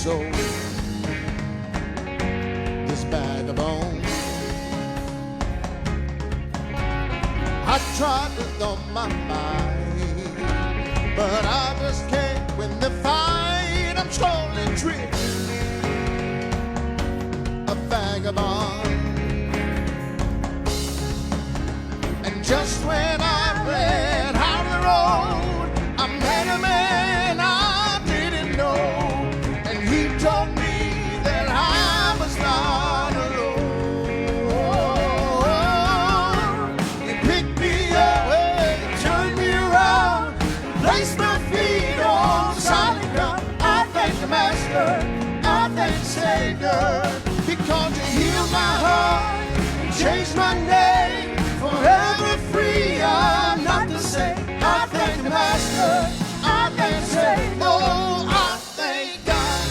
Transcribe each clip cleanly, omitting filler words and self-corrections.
soul, this bag of bones. I tried with all my might, but I just can't win the fight. I'm slowly drifting, a vagabond. And just when I ran out the road, I met a man I didn't know, and he told me that I was not alone. He picked me up, turned me around, placed my feet on solid ground. I thank the Master, I thank the Savior, because he healed my heart, changed my name. Forever free, I'm not the same. I thank the Master, I thank the Savior. Oh, I thank God.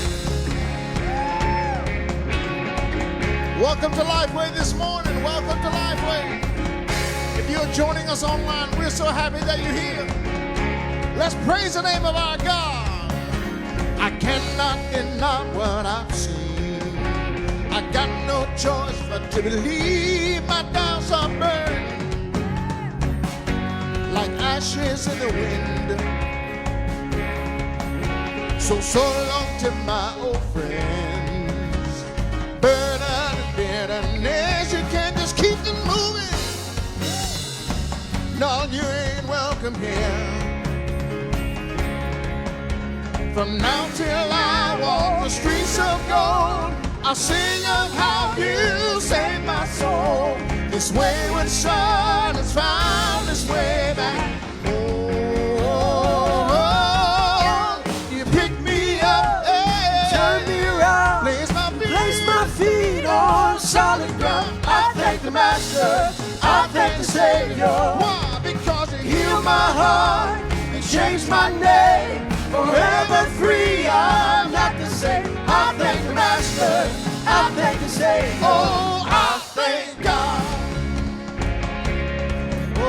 Welcome to Lifeway this morning. Welcome to Lifeway. If you're joining us online, we're so happy that you're here. Let's praise the name of our God. I cannot deny what I've seen. I got no choice but to believe. My doubts are burning like ashes in the wind. So long to my old friends. Burden and bitterness, you can't just keep them moving. No, you ain't welcome here. From now till I walk the streets of gold, I'll sing of how you saved my soul. This wayward son has found his way back. Oh, you picked me up, turned me around, placed my feet on solid ground. I thank the Master, I thank the Savior. Why? Because he healed my heart and changed my name. Forever free, I'm not the same. I thank the Master, I thank the Savior. Oh, I thank God. Oh,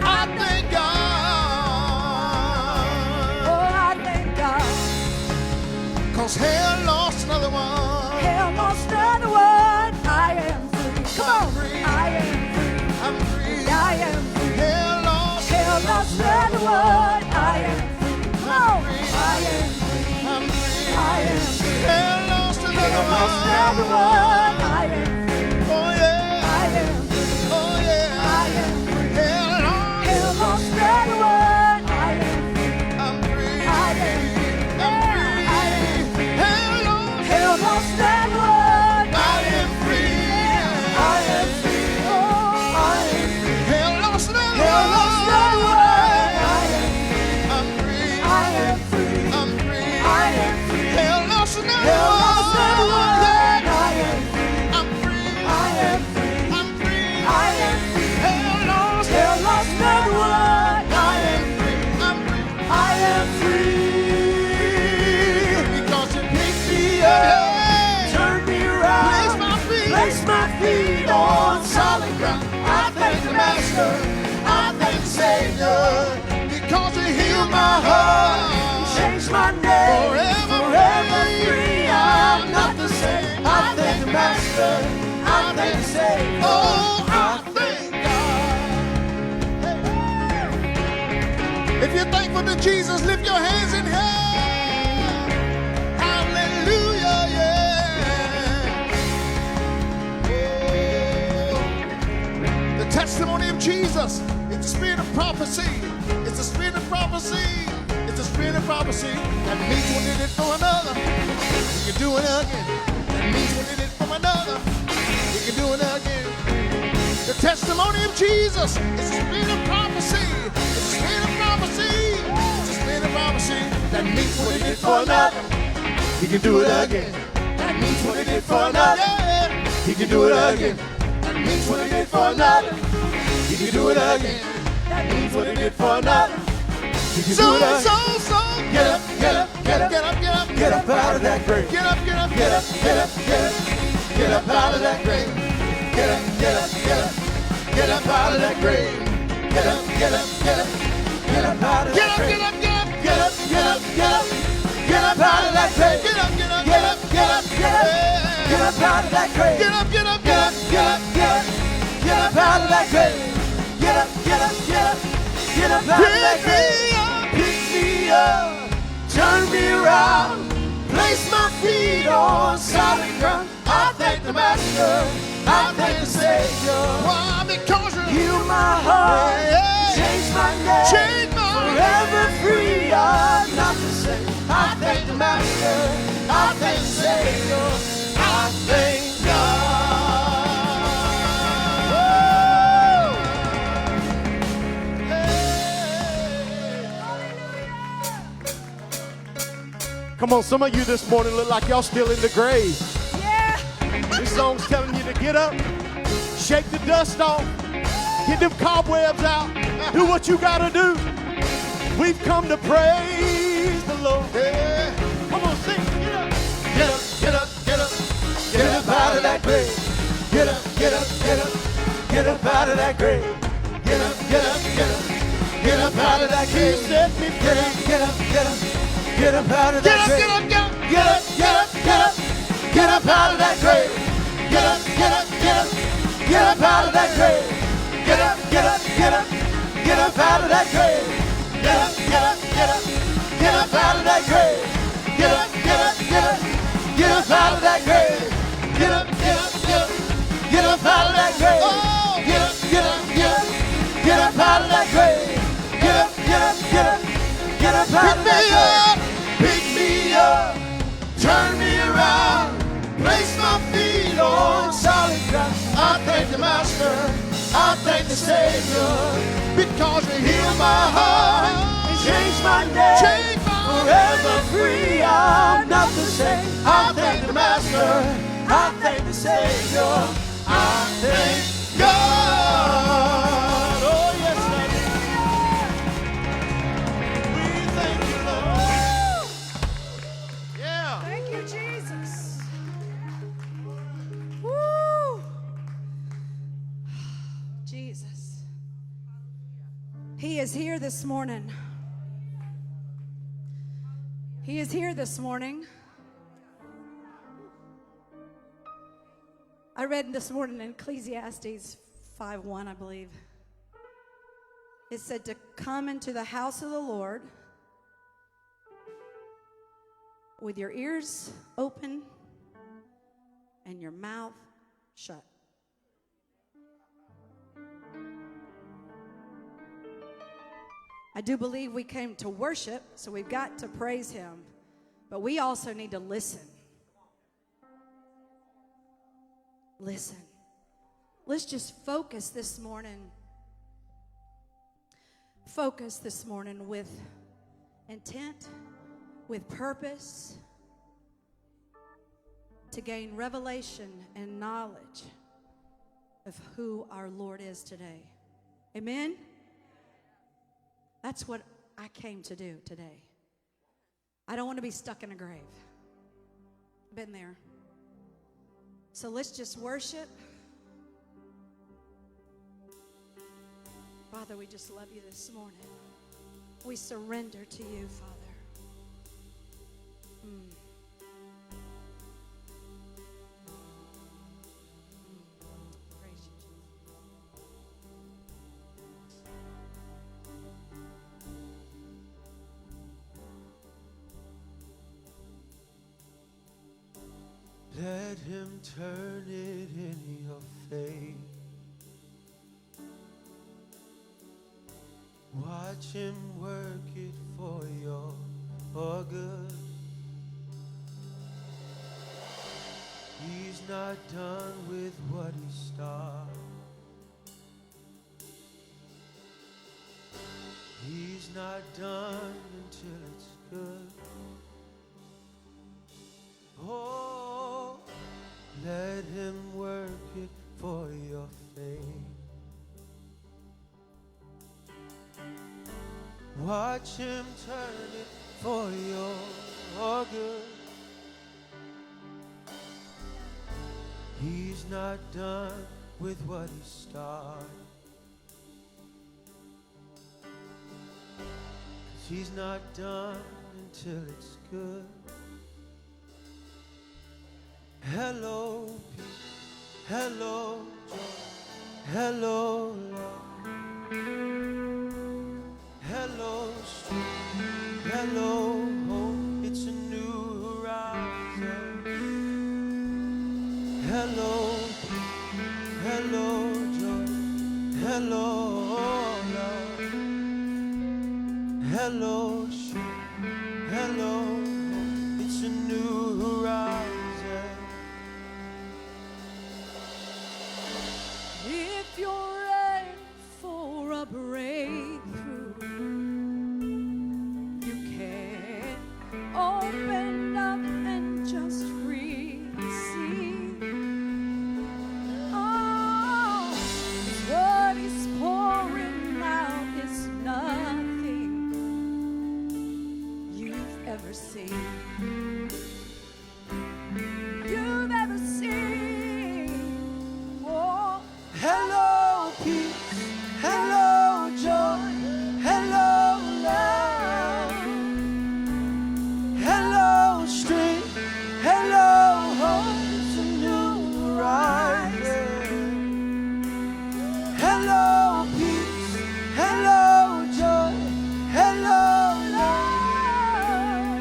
I thank God. Oh, I thank God. 'Cause hell lost another one. Hell lost another one. I am free. Come on. Free. I am free. I'm free. I am free. Hell lost. Hell lost another one. I am free. Come on. I am free. I'm free. I am free. Hell lost another Hell lost another one. one. I am free. Oh yeah. I am free. Oh yeah. I am free. Hell lost. Hell lost another one. I am free. I'm free. I am free. I'm free. Hell lost. Hell lost another one. I am free. I am free. Oh, I am free. Hell lost another Hell lost another one. one. I'm free. I am free. I'm free. I am free. Hell lost another Hell one. lost another one. Yeah. I am free. I'm free. I am free. I'm free. I am free. Hell lost. Hell lost another one. I am free. I'm free. I am free. Because you picked me up. Turn me around. Place my feet on solid ground. I thank the Master. I thank the Savior. Because you healed my heart. Change my name. Forever free. I'm not the same. I thank the Master. I thank the Savior. Oh, I thank God. Hey. If you're thankful to Jesus, lift your hands in air. Hallelujah, yeah. Oh, the testimony of Jesus. It's the spirit of prophecy. It's the spirit of prophecy. It's the spirit of prophecy. That means one did it for another, you can do it again. That means one did it for another, you can do it again. The testimony of Jesus is the spirit of prophecy. It's the spirit of prophecy. It's the spirit of prophecy. That means what he did for another, he can do it again. That means what he did for another, he can do it again. That means what he did for another, he can do it again. That means what he did for another, he can do it again. So, get up, get up, get up, get up, get up, get up out of that grave. Get up, get up, get up, get up, get up, get up out of that grave. Get up, get up, get up, get up out of that grave. Get up, get up, get up, get up out of that grave. Get up, get up, get up, get up, get up. out of that grave. Get up, get up, Get up, get up, get up. Get up out of that grave. Get up, get up, get up. Get up out of that grave. Pick me up. Turn me around. Place my feet on solid ground. I thank the Master. I thank the Savior. Why? Because you Heal my heart. Change my name. Change my Forever free. I'm not the same. I thank the Master. I thank the Savior. I thank God. Come on, some of you this morning look like y'all still in the grave. Yeah. This song's telling you to get up, shake the dust off, get them cobwebs out, do what you gotta do. We've come to praise the Lord. Yeah. Come on, sing, get up. Get up, get up, get up. Get up out of that grave. Get up, get up, get up. Get up out of that grave. Get up, get up, get up. Get up out of that grave. Set me free. Get up, get up, get up. Get up out of that grave. Get up, get up, Get up, get up, get up. Get up out of that grave. Get up, get up, get up. Get up out of that grave. Get up, get up, get up. Get up out of that grave. Get up, get up, get up. Get up out of that grave. Get up, get up, get up. Get up out of that grave. Get up, get up, get up. Get up out of that grave. Oh. Get up, get up, get up. Get up out of that grave. Get up, get up, get up. Get up out of that grave. Pick me up. Turn me around. Place my feet on solid ground. I thank the Master. I thank the Savior. because you Heal my heart and change my name. Change my Forever free, I'm not the same. I thank the Master. I thank the Savior. I thank God. Oh yes, I do. We thank you, Lord. Yeah. Thank you, Jesus. Woo. Jesus. He is here this morning. He is here this morning. I read this morning in Ecclesiastes 5:1, I believe. It said to come into the house of the Lord with your ears open and your mouth shut. I do believe we came to worship, so we've got to praise Him, but we also need to listen. Listen. Let's just focus this morning. Focus this morning with intent, with purpose, to gain revelation and knowledge of who our Lord is today. Amen? That's what I came to do today. I don't want to be stuck in a grave. Been there. So let's just worship. Father, we just love you this morning. We surrender to you, Father. Praise you, Jesus. Let him turn it in your favor. Watch him work it for your good. He's not done with what he started. He's not done until it's good. Oh, let him work it for your faith. Watch him turn it for your good. He's not done with what he started. 'Cause he's not done until it's good. Hello, peace. Hello, joy. Hello, love. Hello, strength. Hello, hope. It's a new horizon. Hello, peace. Hello, joy. Hello, love. Hello, strength. Hello, hope. It's a new horizon. If you're ready for a breakthrough, you can open up and just receive. Oh, what is pouring out is nothing you've ever seen. You've ever seen. Oh. Hello, peace. Hello, joy. Hello, love. Hello, strength. Hello, hope. It's a new horizon. Hello, peace. Hello, joy. Hello, love.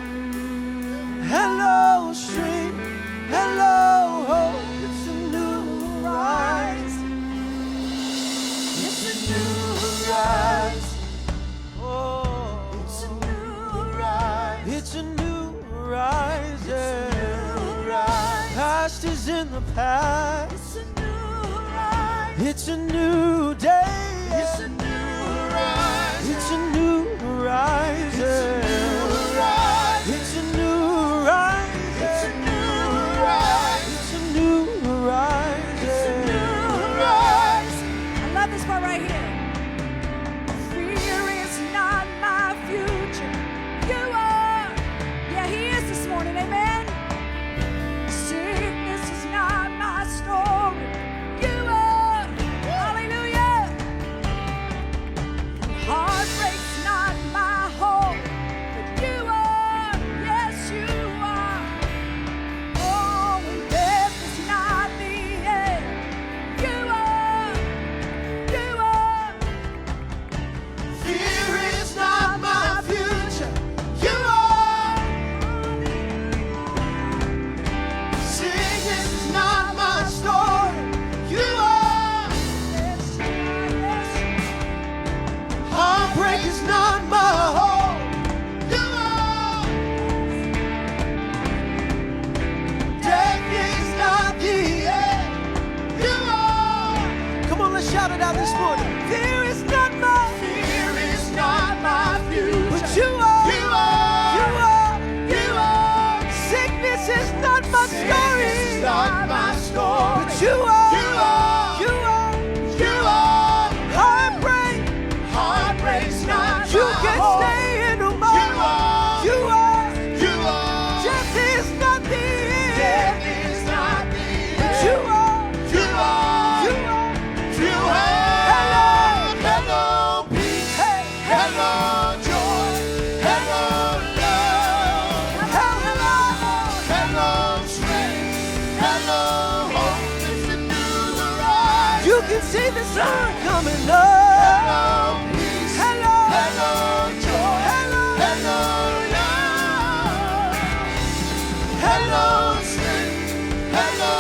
Hello, strength. Hello, hope. It's a new horizon. It's a new horizon. Oh, it's a new horizon. It's a new horizon. Past is in the past. It's a new horizon. It's a new day. It's a new horizon. It's a new horizon. It's a new horizon. It's a new horizon. It's a new horizon. I love this part right here. Fear is not my future. You are. Yeah, he is this morning. Amen. Sickness is not my story. You are. Hallelujah. Heartbreak's not my hope. But you are. Yes, you are. Oh, and death is not the end. You are. You are. Fear is not my future. You are. Sickness is not my story. You are. Yes, yes. Heartbreak is not my home. You are. Death is not the end. You are. Come on, let's shout it out this morning. Fear is not my future. But you are. You are. You are. You are. Sickness is not my story. Sickness is not my story. But you are. You are. You are. You are. Heartbreak. Heartbreak's not You my can home. stay in tomorrow. You are. You are. You are. Death is not the end. Death is not the But end. you are. You are. You are. You are. Hello. Hello, peace. Hey. Hello, joy. Hello, love. Hello. Hello, strength. Hello, hope. It's a new horizon. You can see the sun coming up. Hello, peace. Hello. Hello, joy. Hello. Hello, love. Hello, strength. Hello,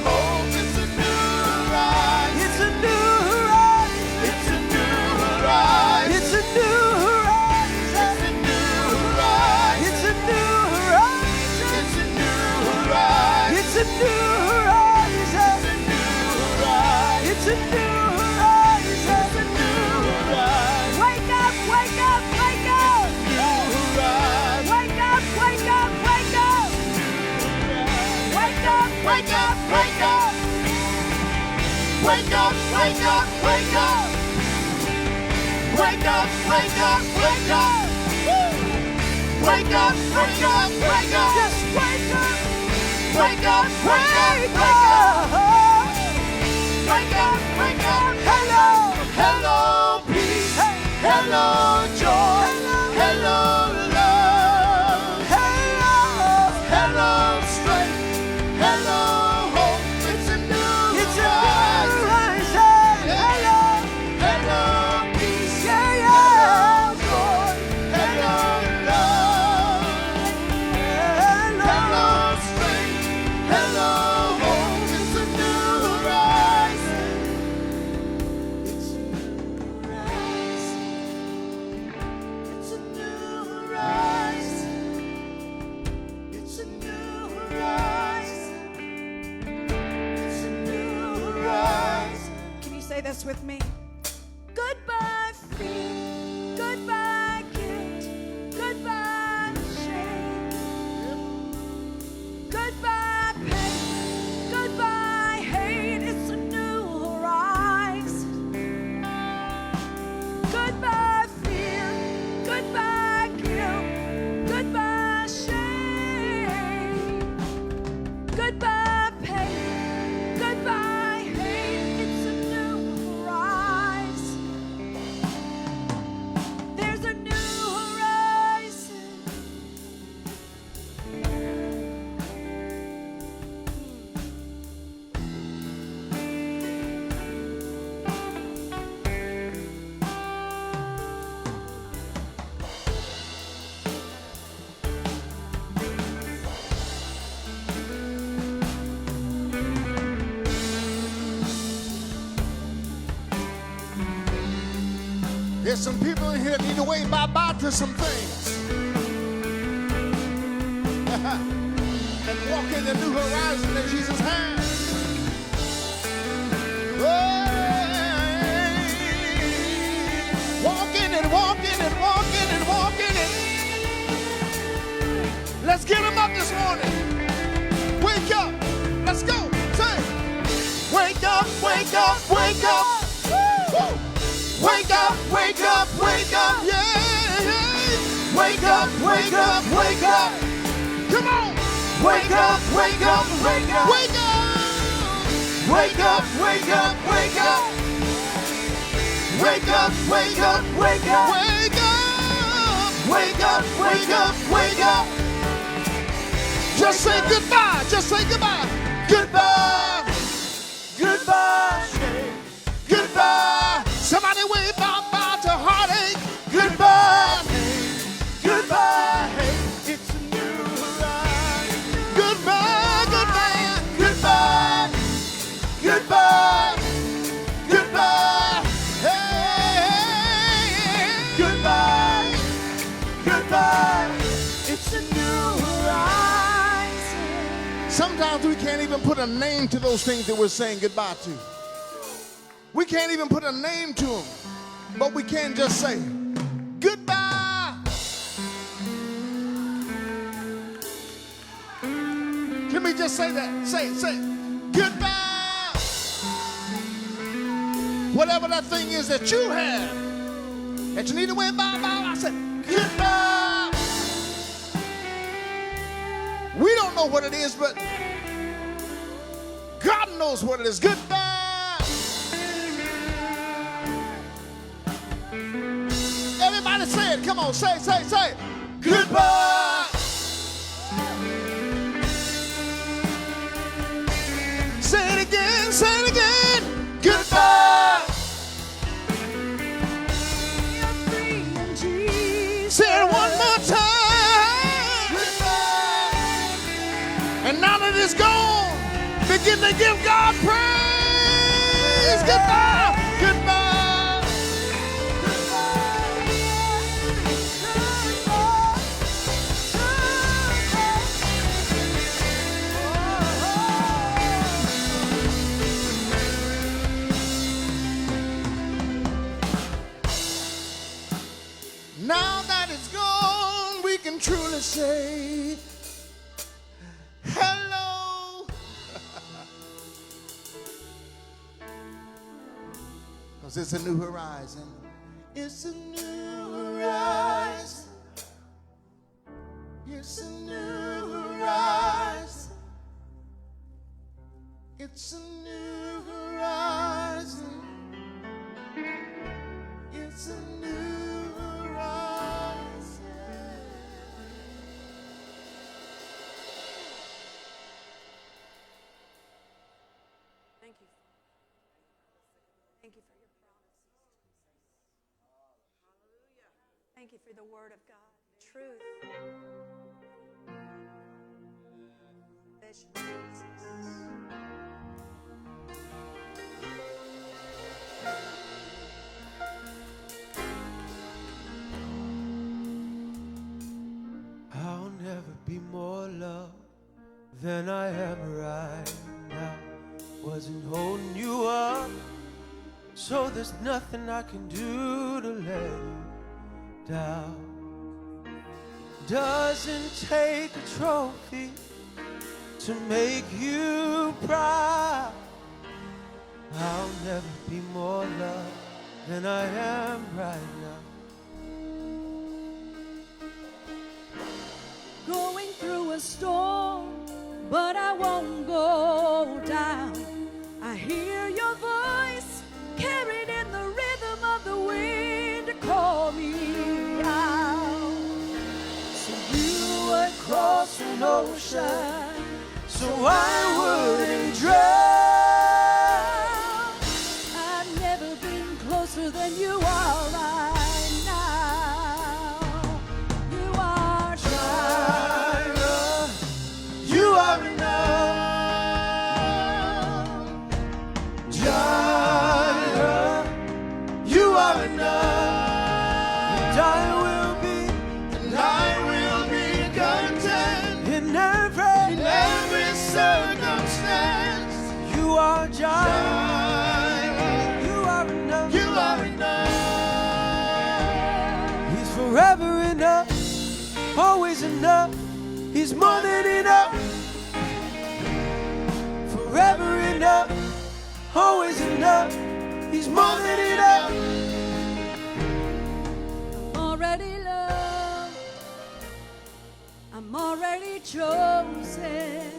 hope. It's a new horizon. It's a new horizon. It's a new horizon. It's a new horizon. It's a new horizon. It's a new It's a new horizon. horizon. It's a new horizon. It's a new horizon. It's a new horizon. It's a new horizon. Wake up, wake up, wake up. New horizon. Wake up, wake up, wake up. Wake up, Wake up, wake up. Wake up, wake up, wake up. Wake up, wake up, wake up. Woo. Wake up, wake up, wake up. Just wake up. Wake up, wake up, Wake wake up. up. Wake up, wake up. Hello. Hello, peace. Hello, joy. Hello, love. Hello. Hello, strength. Hello, this with me. Goodbye fear, goodbye guilt, goodbye shame, goodbye pain, goodbye hate. It's a new horizon. Goodbye fear, goodbye guilt, goodbye shame, goodbye pain, goodbye hate. It's a new horizon. There's a new horizon. There's some people in here that need to wave bye-bye to some things and walk in the new horizon that Jesus has. Walk in it, walk in it, walk in it, walk in it. Let's get them up this morning. Wake up. Let's go. Say, wake up, wake up, wake up. Woo. Wake up, wake up, wake up, yeah. Wake up, wake up, wake up. Come on. Wake up, wake up, wake up. Wake up. Wake up, wake up, wake up. Wake up, wake up, wake up. Wake up. Wake up, wake up, wake up. Just say goodbye. Just say goodbye. Goodbye. Goodbye. Goodbye. Somebody wave bye-bye to heartache. Goodbye. Goodbye. It's a new horizon. Goodbye, goodbye, goodbye. Goodbye. Goodbye. Hey. Goodbye. Goodbye. It's a new horizon. Sometimes we can't even put a name to those things that we're saying goodbye to. We can't even put a name to them, but we can just say, goodbye. Can we just say that? Say, goodbye. Whatever that thing is that you have, that you need to wave bye-bye, I said, goodbye. We don't know what it is, but God knows what it is. Goodbye. Everybody say it. Come on, say it. Goodbye. Say it again, Goodbye. You're free in Jesus. Say it one more time. Goodbye. And now that it's gone, begin to give God praise. Goodbye. Goodbye. Now that it's gone, we can truly say hello. Because it's a new horizon. It's a new horizon. It's a new horizon. It's a new horizon. It's a new horizon. Thank you. Thank you for your promises. Hallelujah. Thank you for the word of God. Truth. Vision. I'll never be more loved than I am right now. Wasn't holding you up, so there's nothing I can do to let you down. Doesn't take a trophy to make you proud. I'll never be more loved than I am right now. Going through a storm, but I won't go down. I hear your voice carried in the rhythm of the wind to call me out. So you would cross an ocean so I wouldn't drown. I've never been closer than you are right now. You are Jireh, you are enough. Jireh, you are enough. And I will be content in every circumstance. You are Jireh, you are enough. You are enough. He's forever enough, always enough. He's more than enough. Forever enough, always enough. He's more than enough. already loved. I'm already chosen.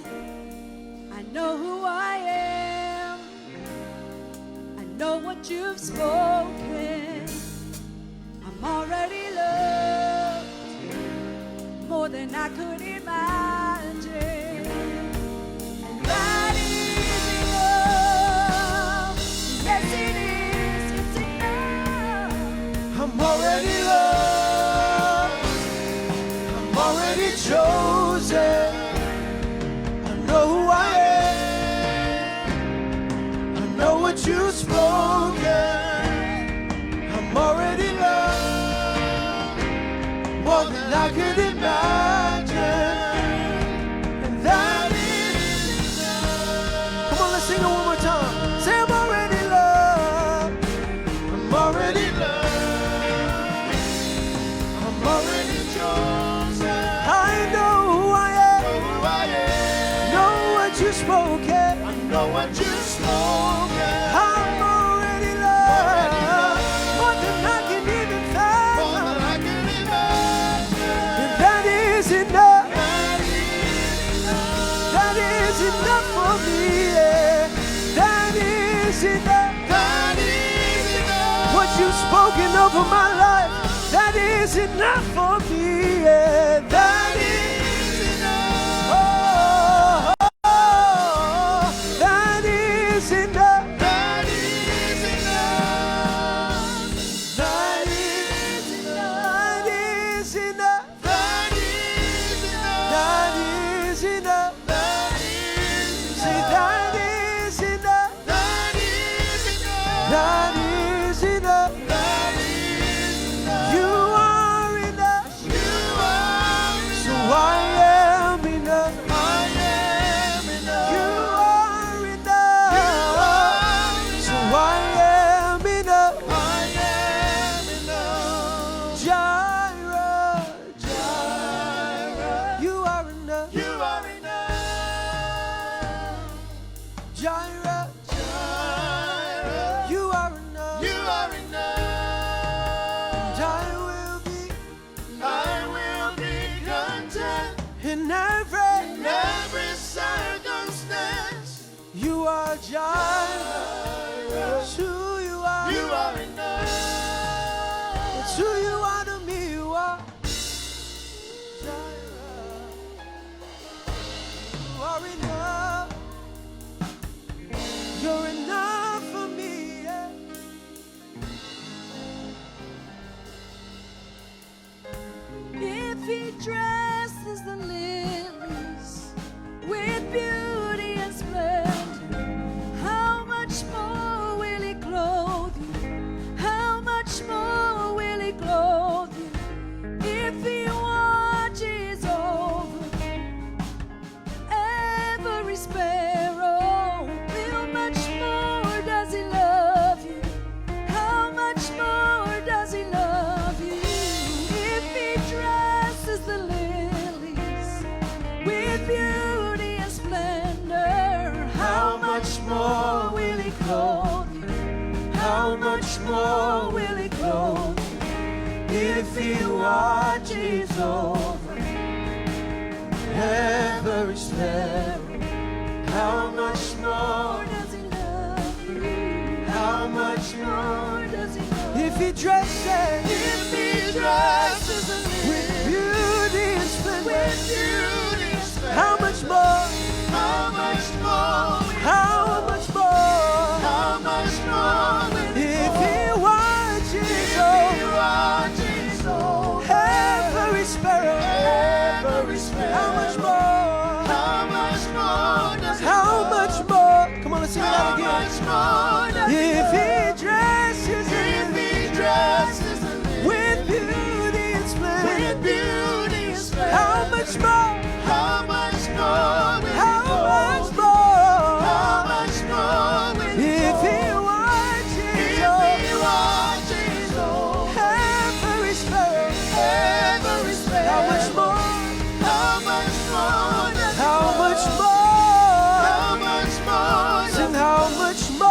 I know who I am. I know what you've spoken. I'm already loved more than I could imagine. That is enough. Yes, it is. It's enough. I'm already loved. I'm already chosen. I know who I am. I know what you've spoken. I'm already loved more than I could imagine. And that is enough. Come on, let's sing it one more time. Say, I'm already loved. I'm already loved. I'm already chosen. I know who I am. Know what you've spoken. I know what you've spoken. I'm already loved. More than I can even fathom. And that is enough. That is enough for me. Yeah. That is enough. What you've spoken over my life, that is enough for me. Yeah. That is enough. Oh, oh, oh. That is enough. That is enough. That is enough. That is enough. That is enough. That is enough. Say that is enough. That is enough. That is enough. You are enough. So I am enough. You are enough. So I am enough. Jireh, Jireh, you are enough. Jireh, Jireh, you are enough. And I will be content in every circumstance. You are Jireh. It's who you are. It's who you are to me. You are Jireh. You are enough. You're enough for me. Yeah. If he dresses the lilies with beauty and splendor, how much more will he clothe you? How much more will he clothe much more will He clothe if He watches over every sparrow? How much more does He love you? How much More does He love you? if He dresses with beauty and splendor? How much more? How much more? How much more? How much more? If He watches over every sparrow, how much more? How much more does He How love? much more? Come on, let's sing How that much again. more does He If love? He dresses If He dresses the lily with beauty and with splendor, beauty and splendor, how much more? how much more will He How clothe? much more? How much more will He If clothe? He watches If over He watches over every sparrow, every sparrow, how much more? how much more does He How love? much more? How much more does Sing He how love? much more?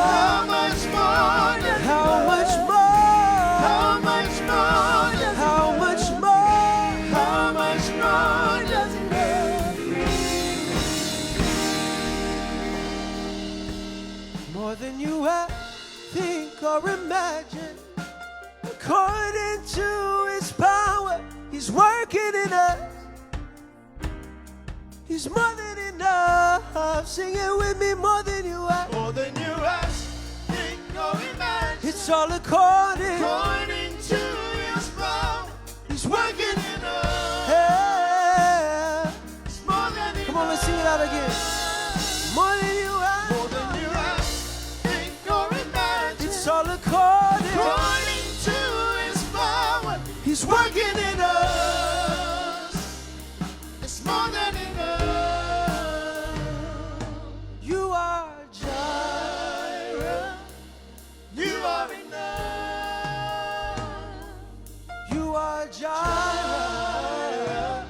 How much more does He How love? much more? How much more does He How love? much more? How much more does He love you? More than you ever think or imagine. According to His power, He's working in us. He's more than enough. Sing it with me, more than you ask. More than you ask, think or imagine. It's all according. According to His power, He's working working. in us. Yeah. It's more than Come on, let's sing it out again. More than you ask. More than you ask, think or imagine. It's all according. According to His power, He's working in us. it's more than enough. You are Jireh. You are enough. You are Jireh.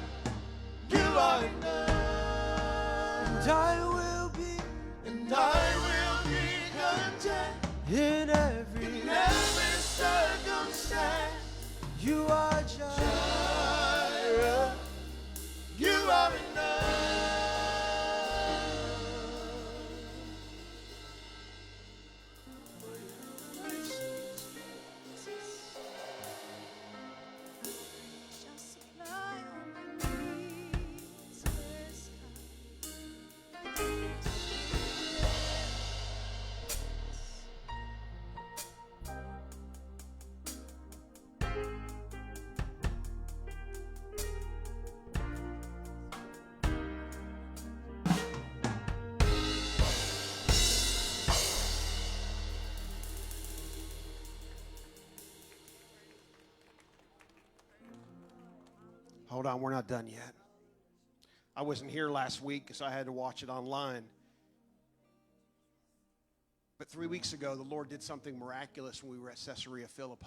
You are enough. And I will be And I will be content in every. in every circumstance. You are Jireh. You are enough. Shall supply all my needs, yes, Hold on, we're not done yet. I wasn't here last week, so I had to watch it online. But 3 weeks ago, the Lord did something miraculous when we were at Caesarea Philippi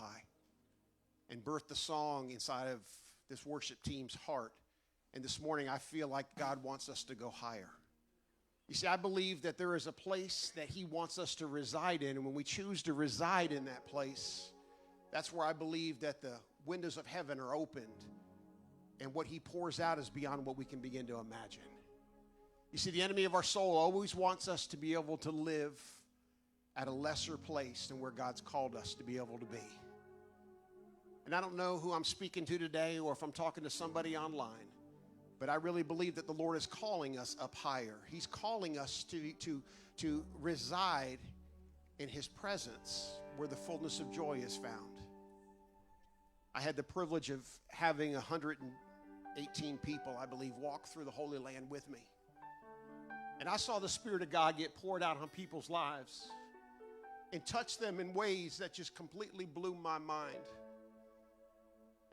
and birthed a song inside of this worship team's heart. And this morning, I feel like God wants us to go higher. You see, I believe that there is a place that He wants us to reside in, and when we choose to reside in that place, that's where I believe that the windows of heaven are opened. And what He pours out is beyond what we can begin to imagine. You see, the enemy of our soul always wants us to be able to live at a lesser place than where God's called us to be able to be. And I don't know who I'm speaking to today or if I'm talking to somebody online, but I really believe that the Lord is calling us up higher. He's calling us to reside in His presence where the fullness of joy is found. I had the privilege of having 118 people, I believe, walk through the Holy Land with me. And I saw the Spirit of God get poured out on people's lives and touch them in ways that just completely blew my mind.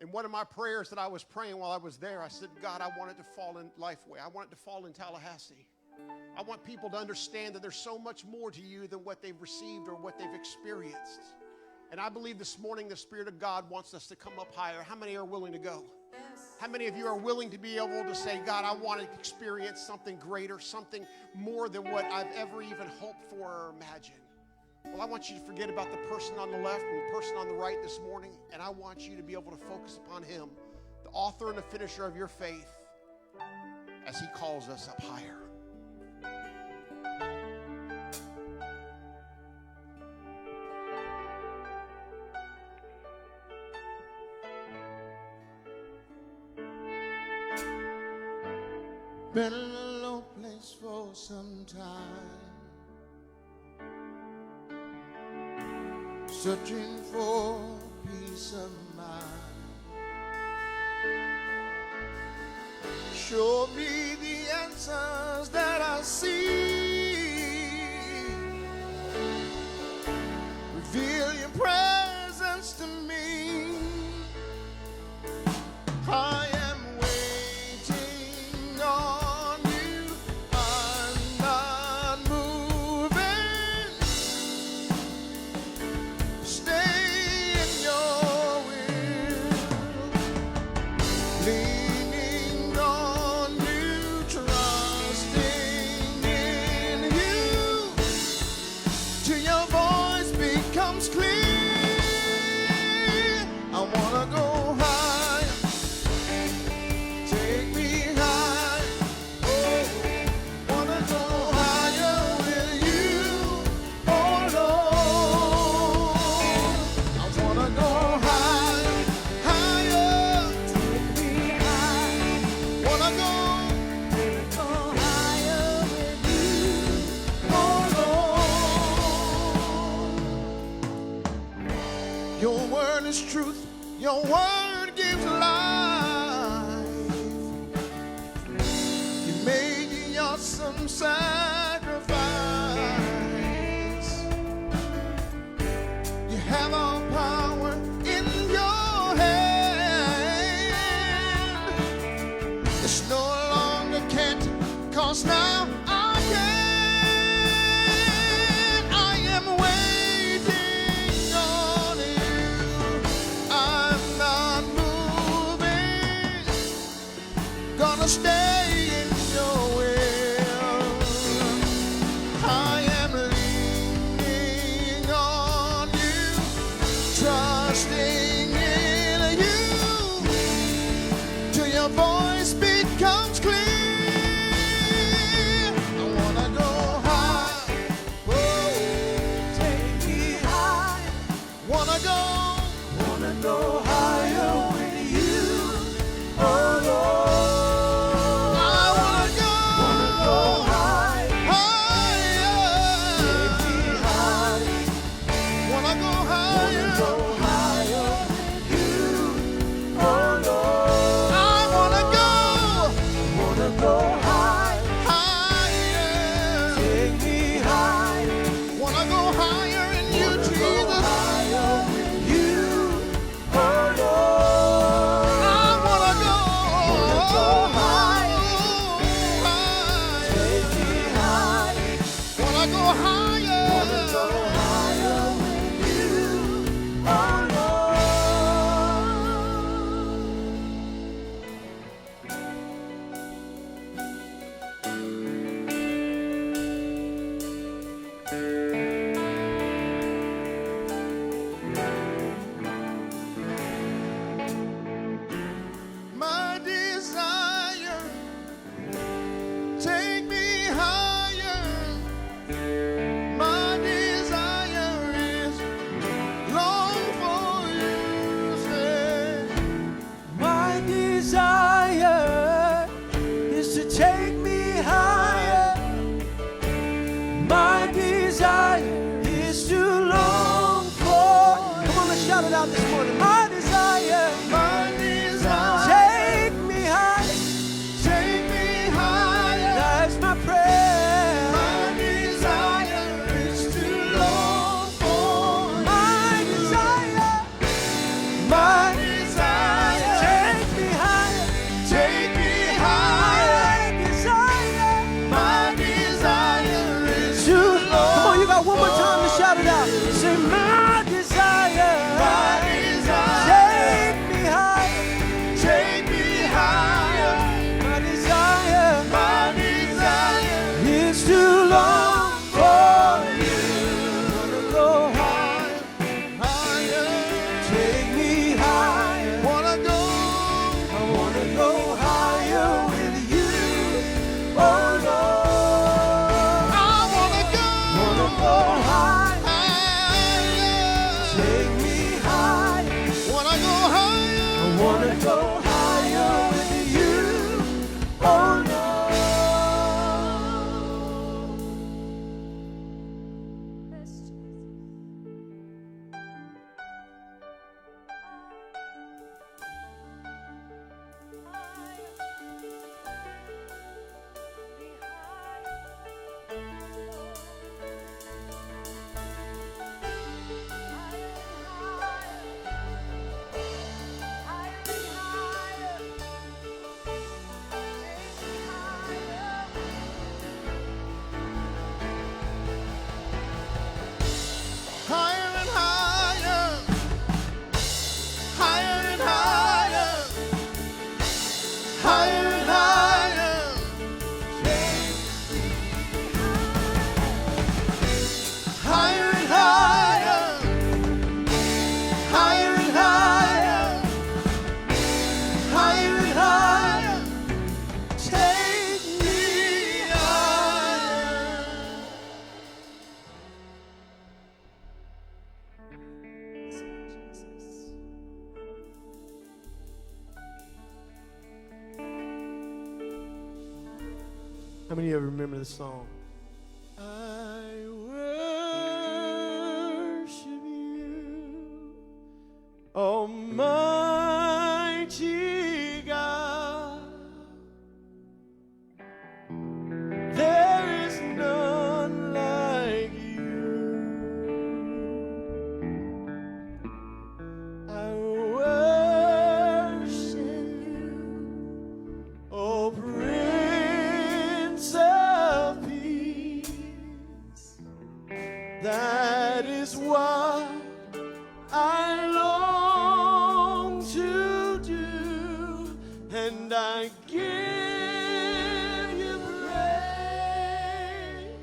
And one of my prayers that I was praying while I was there, I said, God, I want it to fall in Lifeway. I want it to fall in Tallahassee. I want people to understand that there's so much more to you than what they've received or what they've experienced. And I believe this morning the Spirit of God wants us to come up higher. How many are willing to go? How many of you are willing to be able to say, God, I want to experience something greater, something more than what I've ever even hoped for or imagined? Well, I want you to forget about the person on the left and the person on the right this morning, and I want you to be able to focus upon Him, the author and the finisher of your faith, as He calls us up higher. Been in a low place for some time, searching for peace of mind. Show me the answers that I see. Reveal your presence to me. I am waiting on you. I'm not moving. Stay in your will. Leaning on you, trusting in you, till your voice becomes clear. I wanna go higher. Take me high. Oh, wanna go higher with you, oh Lord. I wanna go higher, higher. Take me high, Wanna go, go higher with you. oh Lord. Your word is truth. Your word gives life. You made the awesome sacrifice. You have all power in your hand. It's no longer can't, 'cause now I can. I am waiting on you. I'm not moving. Gonna stay in your will. wanna go higher with you, oh Lord. Higher and higher, higher and higher, higher and higher. Higher and higher, higher and higher, higher and higher. Take me higher. How many of you remember this song? I worship you, Almighty God. There is none like you. I worship you, O Prince of Peace. That is what I long to do, and I give you praise,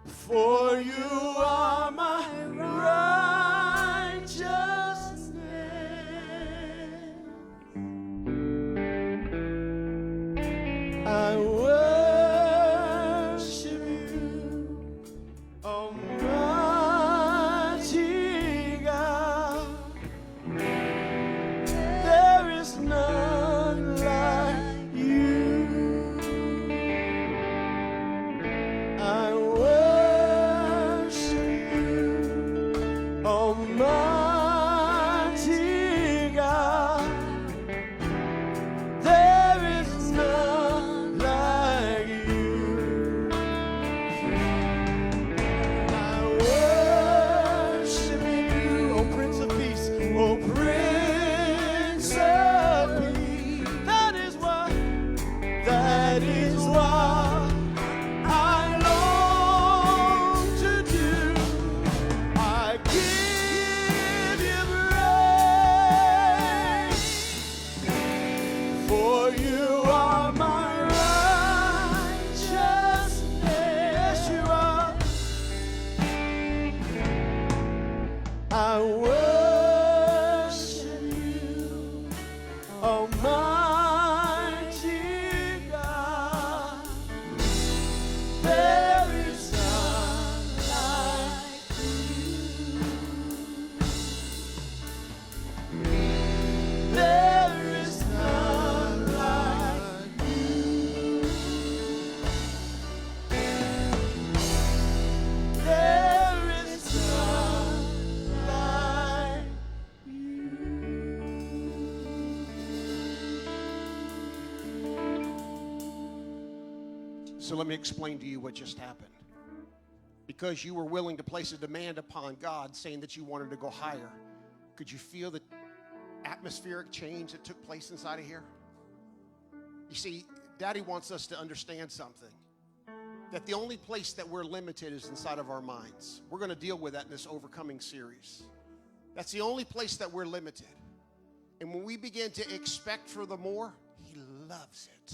for you are my righteousness. I worship you, Almighty God. There is none like you. I worship you, Almighty God. There is none like you. I worship you, O Prince of Peace, O Prince of Peace. That is what I long to do. I give you praise, for you are my righteousness. You are. I worship you, Almighty God. There is none like you. There is none like you. There is none like you. So let me explain to you what just happened. Because you were willing to place a demand upon God saying that you wanted to go higher, could you feel the atmospheric change that took place inside of here? You see, Daddy wants us to understand something. That the only place that we're limited is inside of our minds. We're going to deal with that in this overcoming series. That's the only place that we're limited. And when we begin to expect for the more, He loves it.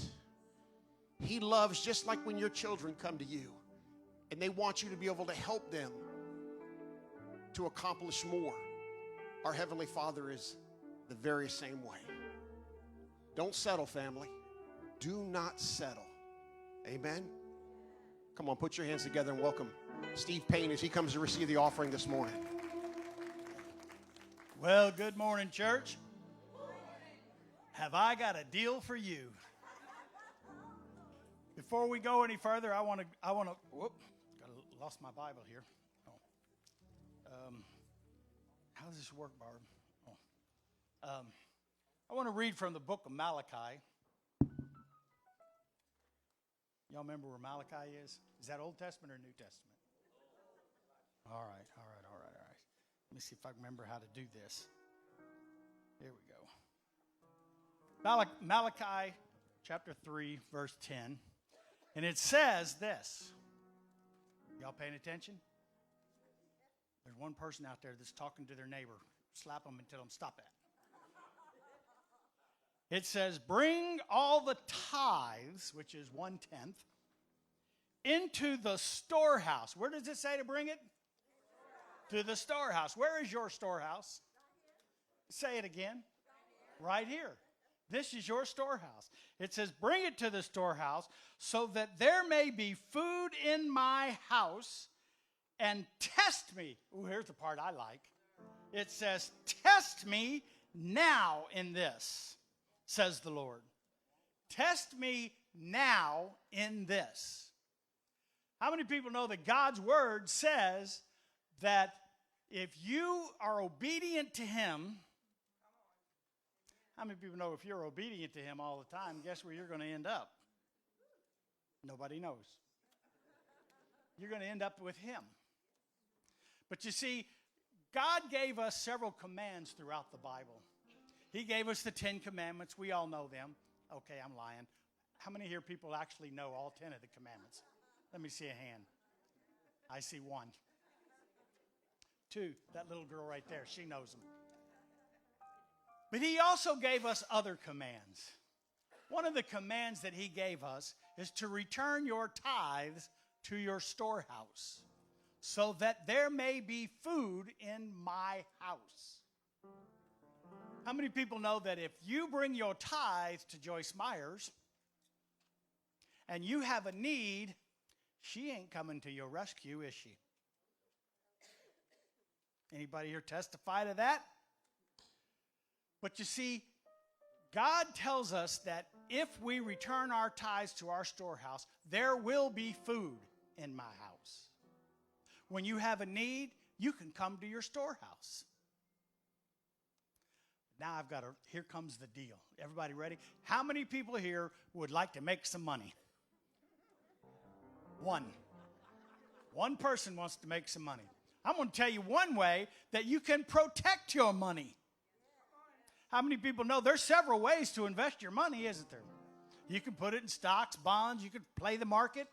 He loves, just like when your children come to you and they want you to be able to help them to accomplish more. Our Heavenly Father is the very same way. Don't settle, family. Do not settle. Amen. Come on, put your hands together and welcome Steve Payne as he comes to receive the offering this morning. Well, good morning, church. Have I got a deal for you? Before we go any further, I want to. Whoop! Lost my Bible here. Oh. How does this work, Barb? Oh. I want to read from the book of Malachi. Y'all remember where Malachi is? Is that Old Testament or New Testament? All right. Let me see if I remember how to do this. Here we go. Malachi chapter 3, verse 10. And it says this. Y'all paying attention? There's one person out there that's talking to their neighbor. Slap them and tell them, stop that. It says, bring all the tithes, which is 1/10, into the storehouse. Where does it say to bring it? To the storehouse. Where is your storehouse? Say it again. Right here. This is your storehouse. It says, bring it to the storehouse so that there may be food in my house, and test me. Ooh, here's the part I like. It says, test me now in this, says the Lord. Test me now in this. How many people know that God's word says that if you are obedient to him, how many people know if you're obedient to him all the time, guess where you're going to end up? Nobody knows. You're going to end up with him. But you see, God gave us several commands throughout the Bible. He gave us the 10 commandments. We all know them. Okay, I'm lying. How many here people actually know all 10 of the commandments? Let me see a hand. I see 1. 2, that little girl right there, she knows them. But he also gave us other commands. One of the commands that he gave us is to return your tithes to your storehouse so that there may be food in my house. How many people know that if you bring your tithe to Joyce Myers and you have a need, she ain't coming to your rescue, is she? Anybody here testify to that? But you see, God tells us that if we return our tithes to our storehouse, there will be food in my house. When you have a need, you can come to your storehouse. Now here comes the deal. Everybody ready? How many people here would like to make some money? One. One person wants to make some money. I'm going to tell you one way that you can protect your money. How many people know there's several ways to invest your money, isn't there? You can put it in stocks, bonds. You can play the market.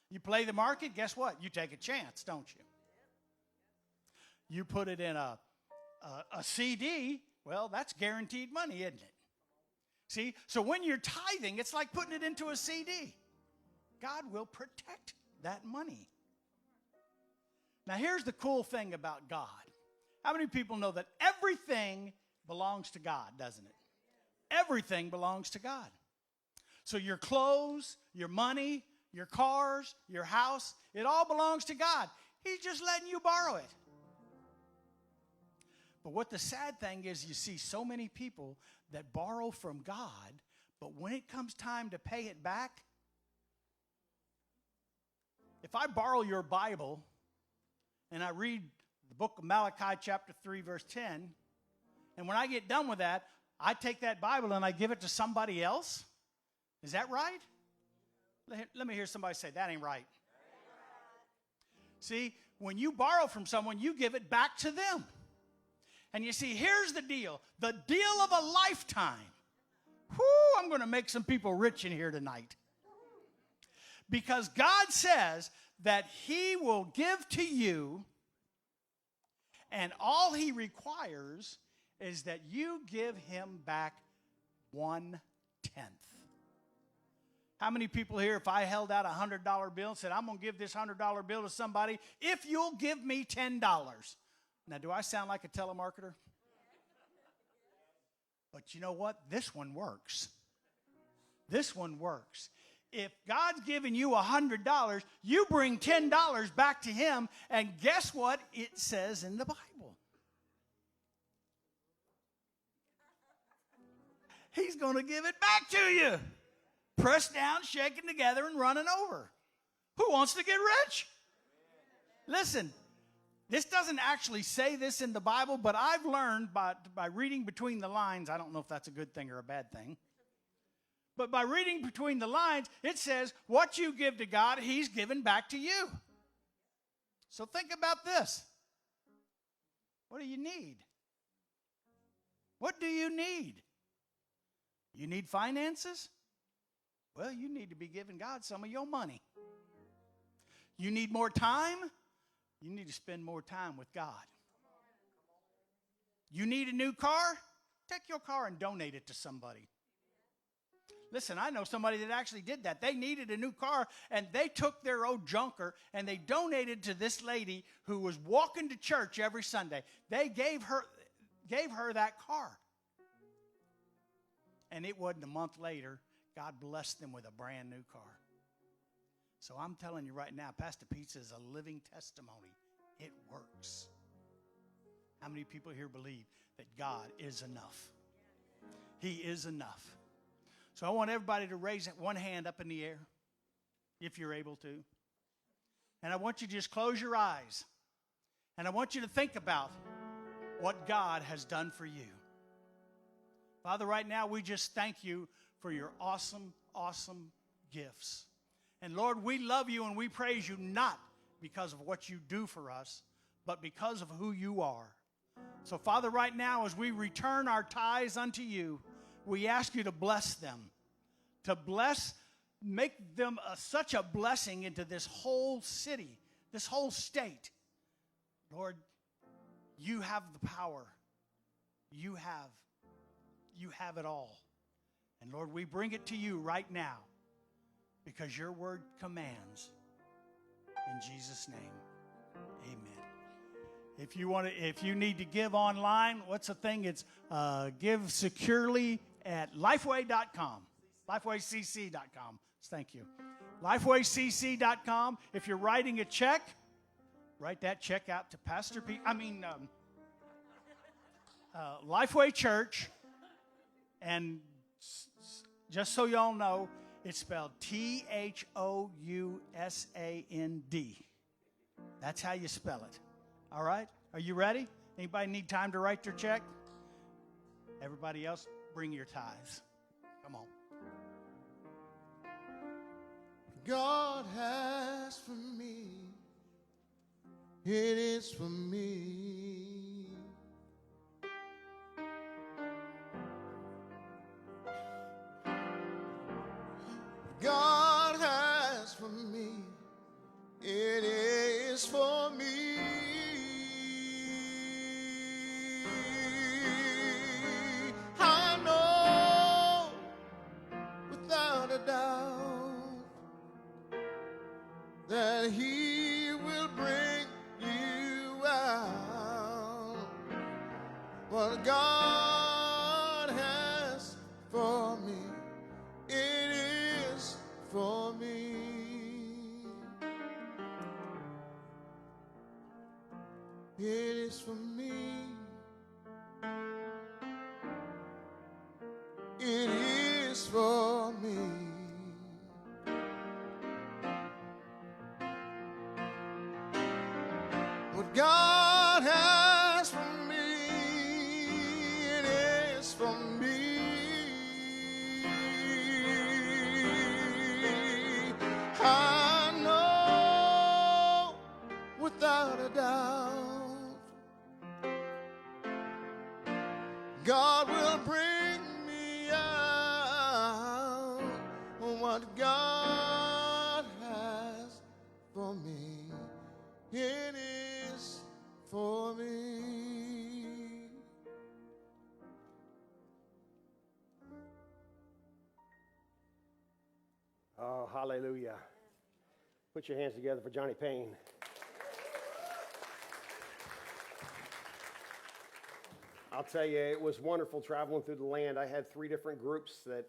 You play the market, guess what? You take a chance, don't you? You put it in a CD, well, that's guaranteed money, isn't it? See, so when you're tithing, it's like putting it into a CD. God will protect that money. Now, here's the cool thing about God. How many people know that everything belongs to God, doesn't it? Everything belongs to God. So your clothes, your money, your cars, your house, it all belongs to God. He's just letting you borrow it. But what the sad thing is, you see so many people that borrow from God, but when it comes time to pay it back, if I borrow your Bible and I read the book of Malachi chapter 3 verse 10, and when I get done with that, I take that Bible and I give it to somebody else, is that right? Let me hear somebody say, that ain't right. See, when you borrow from someone, you give it back to them. And you see, here's the deal of a lifetime. Whoo, I'm going to make some people rich in here tonight. Because God says that he will give to you, and all he requires is that you give him back 1/10. How many people here, if I held out a $100 bill and said, I'm going to give this $100 bill to somebody if you'll give me $10. Now, do I sound like a telemarketer? But you know what? This one works. This one works. If God's giving you $100, you bring $10 back to him, and guess what it says in the Bible? He's going to give it back to you. Pressed down, shaken together, and running over. Who wants to get rich? Listen, this doesn't actually say this in the Bible, but I've learned by reading between the lines, I don't know if that's a good thing or a bad thing, but by reading between the lines, it says, what you give to God, he's given back to you. So think about this. What do you need? What do you need? You need finances? Well, you need to be giving God some of your money. You need more time? You need to spend more time with God. You need a new car? Take your car and donate it to somebody. Listen, I know somebody that actually did that. They needed a new car, and they took their old junker, and they donated to this lady who was walking to church every Sunday. They gave her that car. And it wasn't a month later, God blessed them with a brand new car. So I'm telling you right now, Pastor Pizza is a living testimony. It works. How many people here believe that God is enough? He is enough. So I want everybody to raise one hand up in the air, if you're able to. And I want you to just close your eyes. And I want you to think about what God has done for you. Father, right now we just thank you for your awesome, awesome gifts. And Lord, we love you and we praise you not because of what you do for us, but because of who you are. So Father, right now as we return our tithes unto you, we ask you to bless them, to make them such a blessing into this whole city, this whole state. Lord, you have the power. You have it all. And Lord, we bring it to you right now because your word commands. In Jesus' name, amen. If you need to give online, what's the thing? It's give securely at lifeway.com, lifewaycc.com. Thank you. Lifewaycc.com. If you're writing a check, write that check out to Lifeway Church. And just so y'all know, it's spelled THOUSAND. That's how you spell it. All right? Are you ready? Anybody need time to write their check? Everybody else, bring your tithes. Come on. God has for me, it is for me. God has for me, it is for me. I know without a doubt that he will bring you out. What God has for me, it is for me. It is for me. It is for me. What God has for me, it is for me. I know without a doubt God will bring me out. What God has for me, it is for me. Oh, hallelujah. Put your hands together for Johnny Payne. I'll tell you, it was wonderful traveling through the land. I had 3 different groups that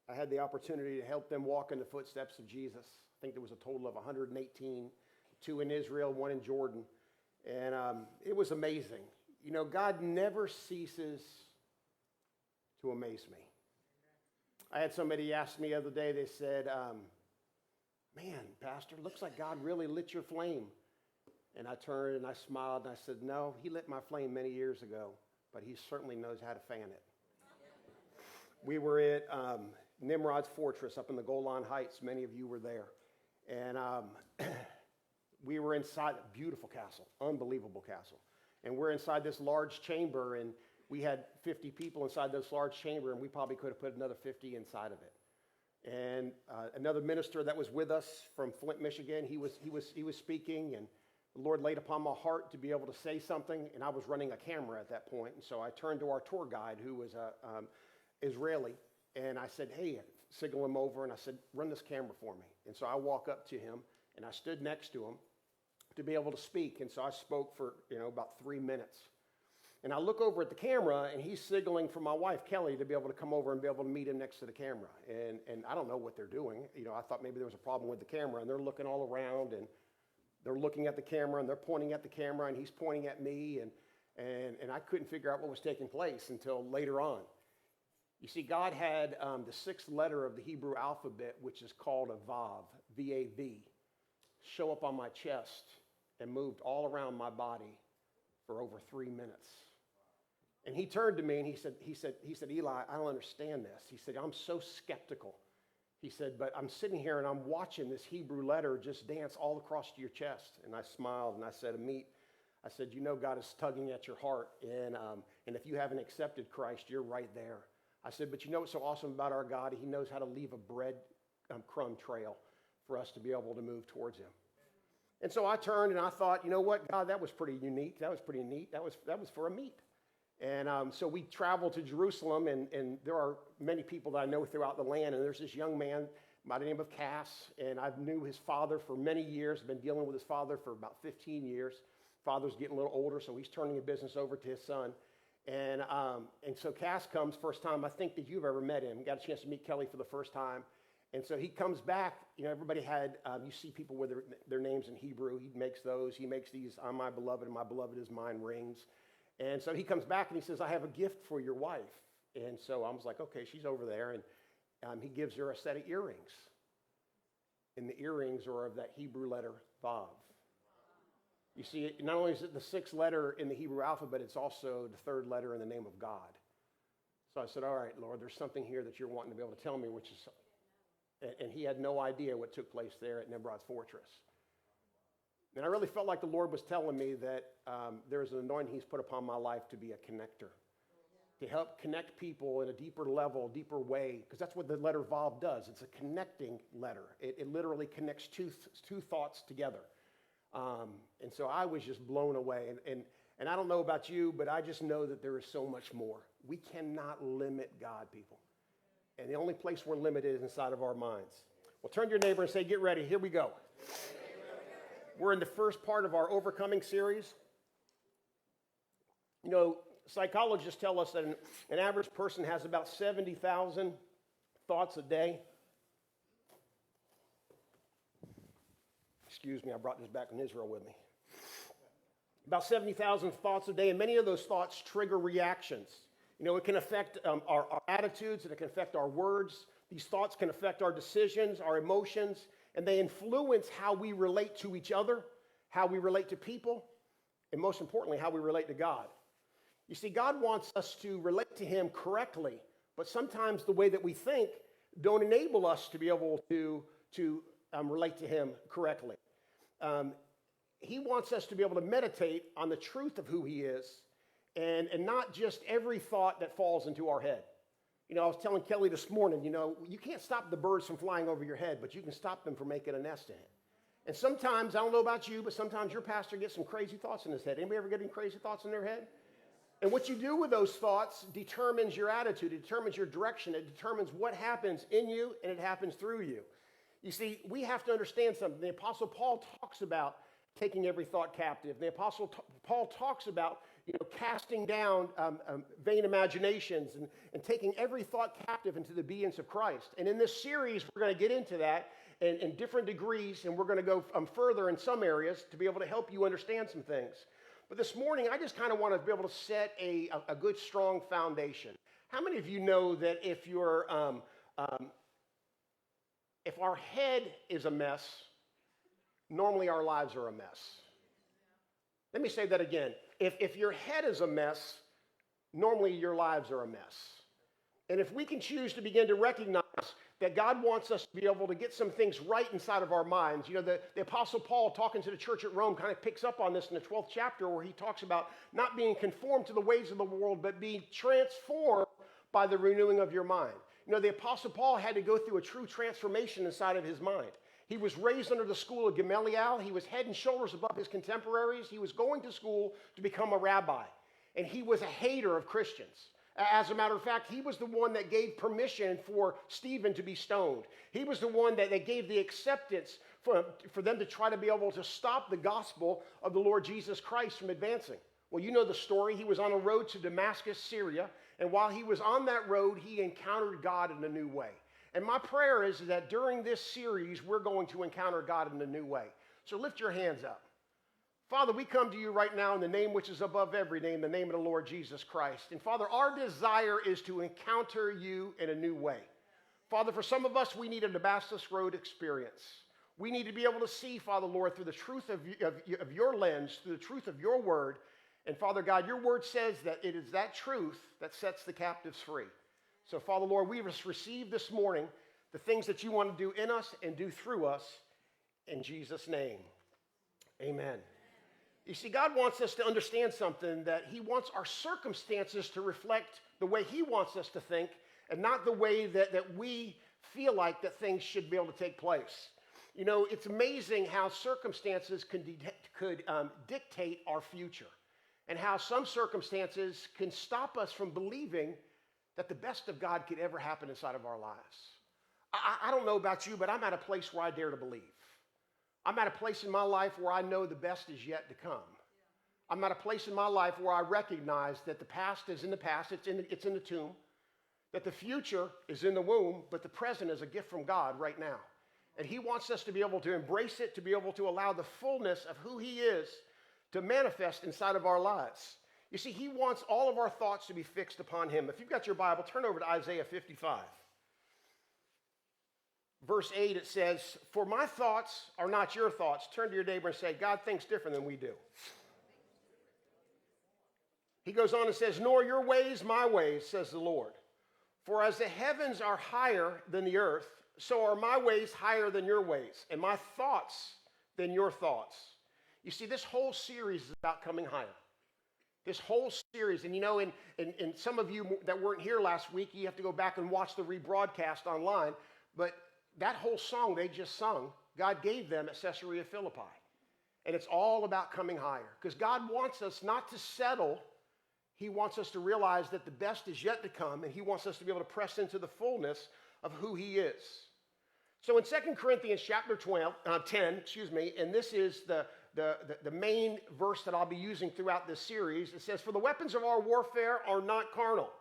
I had the opportunity to help them walk in the footsteps of Jesus. I think there was a total of 118, 2 in Israel, 1 in Jordan. And it was amazing. You know, God never ceases to amaze me. I had somebody ask me the other day, they said, man, Pastor, looks like God really lit your flame. And I turned and I smiled and I said, no, he lit my flame many years ago, but he certainly knows how to fan it. We were at Nimrod's Fortress up in the Golan Heights. Many of you were there. And we were inside a beautiful castle, unbelievable castle. And we're inside this large chamber, and we had 50 people inside this large chamber, and we probably could have put another 50 inside of it. And another minister that was with us from Flint, Michigan, he was speaking, and the Lord laid upon my heart to be able to say something, and I was running a camera at that point. And so I turned to our tour guide, who was Israeli, and I said, hey, signal him over, and I said, run this camera for me. And so I walk up to him, and I stood next to him to be able to speak. And so I spoke for, about 3 minutes. And I look over at the camera, and he's signaling for my wife, Kelly, to be able to come over and be able to meet him next to the camera. And I don't know what they're doing. I thought maybe there was a problem with the camera, and they're looking all around, and they're looking at the camera, and they're pointing at the camera, and he's pointing at me, and I couldn't figure out what was taking place until later on. You see, God had the sixth letter of the Hebrew alphabet, which is called a Vav, V-A-V, show up on my chest and moved all around my body for over 3 minutes. And he turned to me and he said, Eli, I don't understand this. He said, I'm so skeptical. He said, but I'm sitting here and I'm watching this Hebrew letter just dance all across your chest. And I smiled and I said, Amit, I said, God is tugging at your heart. And if you haven't accepted Christ, you're right there. I said, but what's so awesome about our God? He knows how to leave a bread crumb trail for us to be able to move towards him. And so I turned and I thought, you know what, God, that was pretty unique. That was pretty neat. That was for Amit. And so we traveled to Jerusalem, and there are many people that I know throughout the land. And there's this young man by the name of Cass, and I knew his father for many years. Been dealing with his father for about 15 years. Father's getting a little older, so he's turning a business over to his son. And so Cass comes, first time I think that you've ever met him. Got a chance to meet Kelly for the first time. And so he comes back. Everybody had, you see people with their names in Hebrew. He makes those. He makes these, I'm my beloved, and my beloved is mine rings. And so he comes back and he says, I have a gift for your wife. And so I was like, okay, she's over there. And he gives her a set of earrings. And the earrings are of that Hebrew letter, Vav. You see, not only is it the sixth letter in the Hebrew alphabet, it's also the third letter in the name of God. So I said, all right, Lord, there's something here that you're wanting to be able to tell me, which is, and he had no idea what took place there at Nimrod's Fortress. And I really felt like the Lord was telling me that there's an anointing he's put upon my life to be a connector, to help connect people in a deeper level, deeper way, because that's what the letter Vav does. It's a connecting letter. It literally connects two thoughts together. And so I was just blown away. And I don't know about you, but I just know that there is so much more. We cannot limit God, people. And the only place we're limited is inside of our minds. Well, turn to your neighbor and say, get ready. Here we go. We're in the first part of our Overcoming series. Psychologists tell us that an average person has about 70,000 thoughts a day. Excuse me, I brought this back from Israel with me. About 70,000 thoughts a day, and many of those thoughts trigger reactions. It can affect our attitudes, and it can affect our words. These thoughts can affect our decisions, our emotions, and they influence how we relate to each other, how we relate to people, and most importantly, how we relate to God. You see, God wants us to relate to him correctly, but sometimes the way that we think don't enable us to be able to relate to him correctly. He wants us to be able to meditate on the truth of who he is and not just every thought that falls into our head. I was telling Kelly this morning, you can't stop the birds from flying over your head, but you can stop them from making a nest in it. And sometimes, I don't know about you, but sometimes your pastor gets some crazy thoughts in his head. Anybody ever get any crazy thoughts in their head? And what you do with those thoughts determines your attitude, it determines your direction, it determines what happens in you, and it happens through you. You see, we have to understand something. The Apostle Paul talks about taking every thought captive. The Apostle Paul talks about casting down vain imaginations and taking every thought captive into the obedience of Christ. And in this series, we're going to get into that in different degrees, and we're going to go further in some areas to be able to help you understand some things. But this morning, I just kind of want to be able to set a good, strong foundation. How many of you know that if you're If our head is a mess, normally our lives are a mess. Let me say that again. If your head is a mess, normally your lives are a mess. And if we can choose to begin to recognize that God wants us to be able to get some things right inside of our minds. You know, the Apostle Paul, talking to the church at Rome, kind of picks up on this in the 12th chapter, where he talks about not being conformed to the ways of the world, but being transformed by the renewing of your mind. You know, the Apostle Paul had to go through a true transformation inside of his mind. He was raised under the school of Gamaliel. He was head and shoulders above his contemporaries. He was going to school to become a rabbi. And he was a hater of Christians. As a matter of fact, he was the one that gave permission for Stephen to be stoned. He was the one that gave the acceptance for them to try to be able to stop the gospel of the Lord Jesus Christ from advancing. Well, you know the story. He was on a road to Damascus, Syria, and while he was on that road, he encountered God in a new way. And my prayer is that during this series, we're going to encounter God in a new way. So lift your hands up. Father, we come to you right now in the name which is above every name, the name of the Lord Jesus Christ. And Father, our desire is to encounter you in a new way. Father, for some of us, we need a Damascus Road experience. We need to be able to see, Father, Lord, through the truth of your lens, through the truth of your word. And Father God, your word says that it is that truth that sets the captives free. So Father, Lord, we receive this morning the things that you want to do in us and do through us. In Jesus' name, amen. You see, God wants us to understand something, that he wants our circumstances to reflect the way he wants us to think and not the way that we feel like that things should be able to take place. You know, it's amazing how circumstances could dictate our future, and how some circumstances can stop us from believing that the best of God could ever happen inside of our lives. I don't know about you, but I'm at a place where I dare to believe. I'm at a place in my life where I know the best is yet to come. I'm at a place in my life where I recognize that the past is in the past, it's in the tomb, that the future is in the womb, but the present is a gift from God right now. And he wants us to be able to embrace it, to be able to allow the fullness of who he is to manifest inside of our lives. You see, he wants all of our thoughts to be fixed upon him. If you've got your Bible, turn over to Isaiah 55. Verse 8, it says, "For my thoughts are not your thoughts." Turn to your neighbor and say, God thinks different than we do. He goes on and says, "Nor your ways my ways, says the Lord. For as the heavens are higher than the earth, so are my ways higher than your ways, and my thoughts than your thoughts." You see, this whole series is about coming higher. This whole series, and you know, in some of you that weren't here last week, you have to go back and watch the rebroadcast online, but that whole song they just sung, God gave them at Caesarea Philippi. And it's all about coming higher. Because God wants us not to settle. He wants us to realize that the best is yet to come, and he wants us to be able to press into the fullness of who he is. So in 2 Corinthians chapter 10, and this is the main verse that I'll be using throughout this series, it says, "For the weapons of our warfare are not carnal,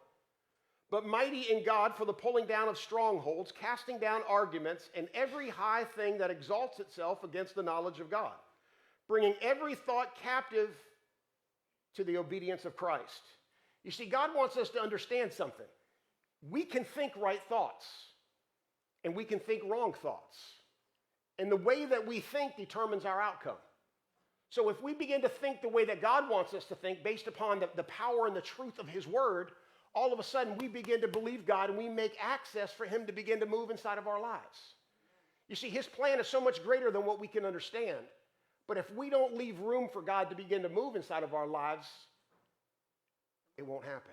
but mighty in God for the pulling down of strongholds, casting down arguments, and every high thing that exalts itself against the knowledge of God, bringing every thought captive to the obedience of Christ." You see, God wants us to understand something. We can think right thoughts, and we can think wrong thoughts. And the way that we think determines our outcome. So if we begin to think the way that God wants us to think, based upon the power and the truth of his word, all of a sudden we begin to believe God, and we make access for him to begin to move inside of our lives. You see, his plan is so much greater than what we can understand. But if we don't leave room for God to begin to move inside of our lives, it won't happen.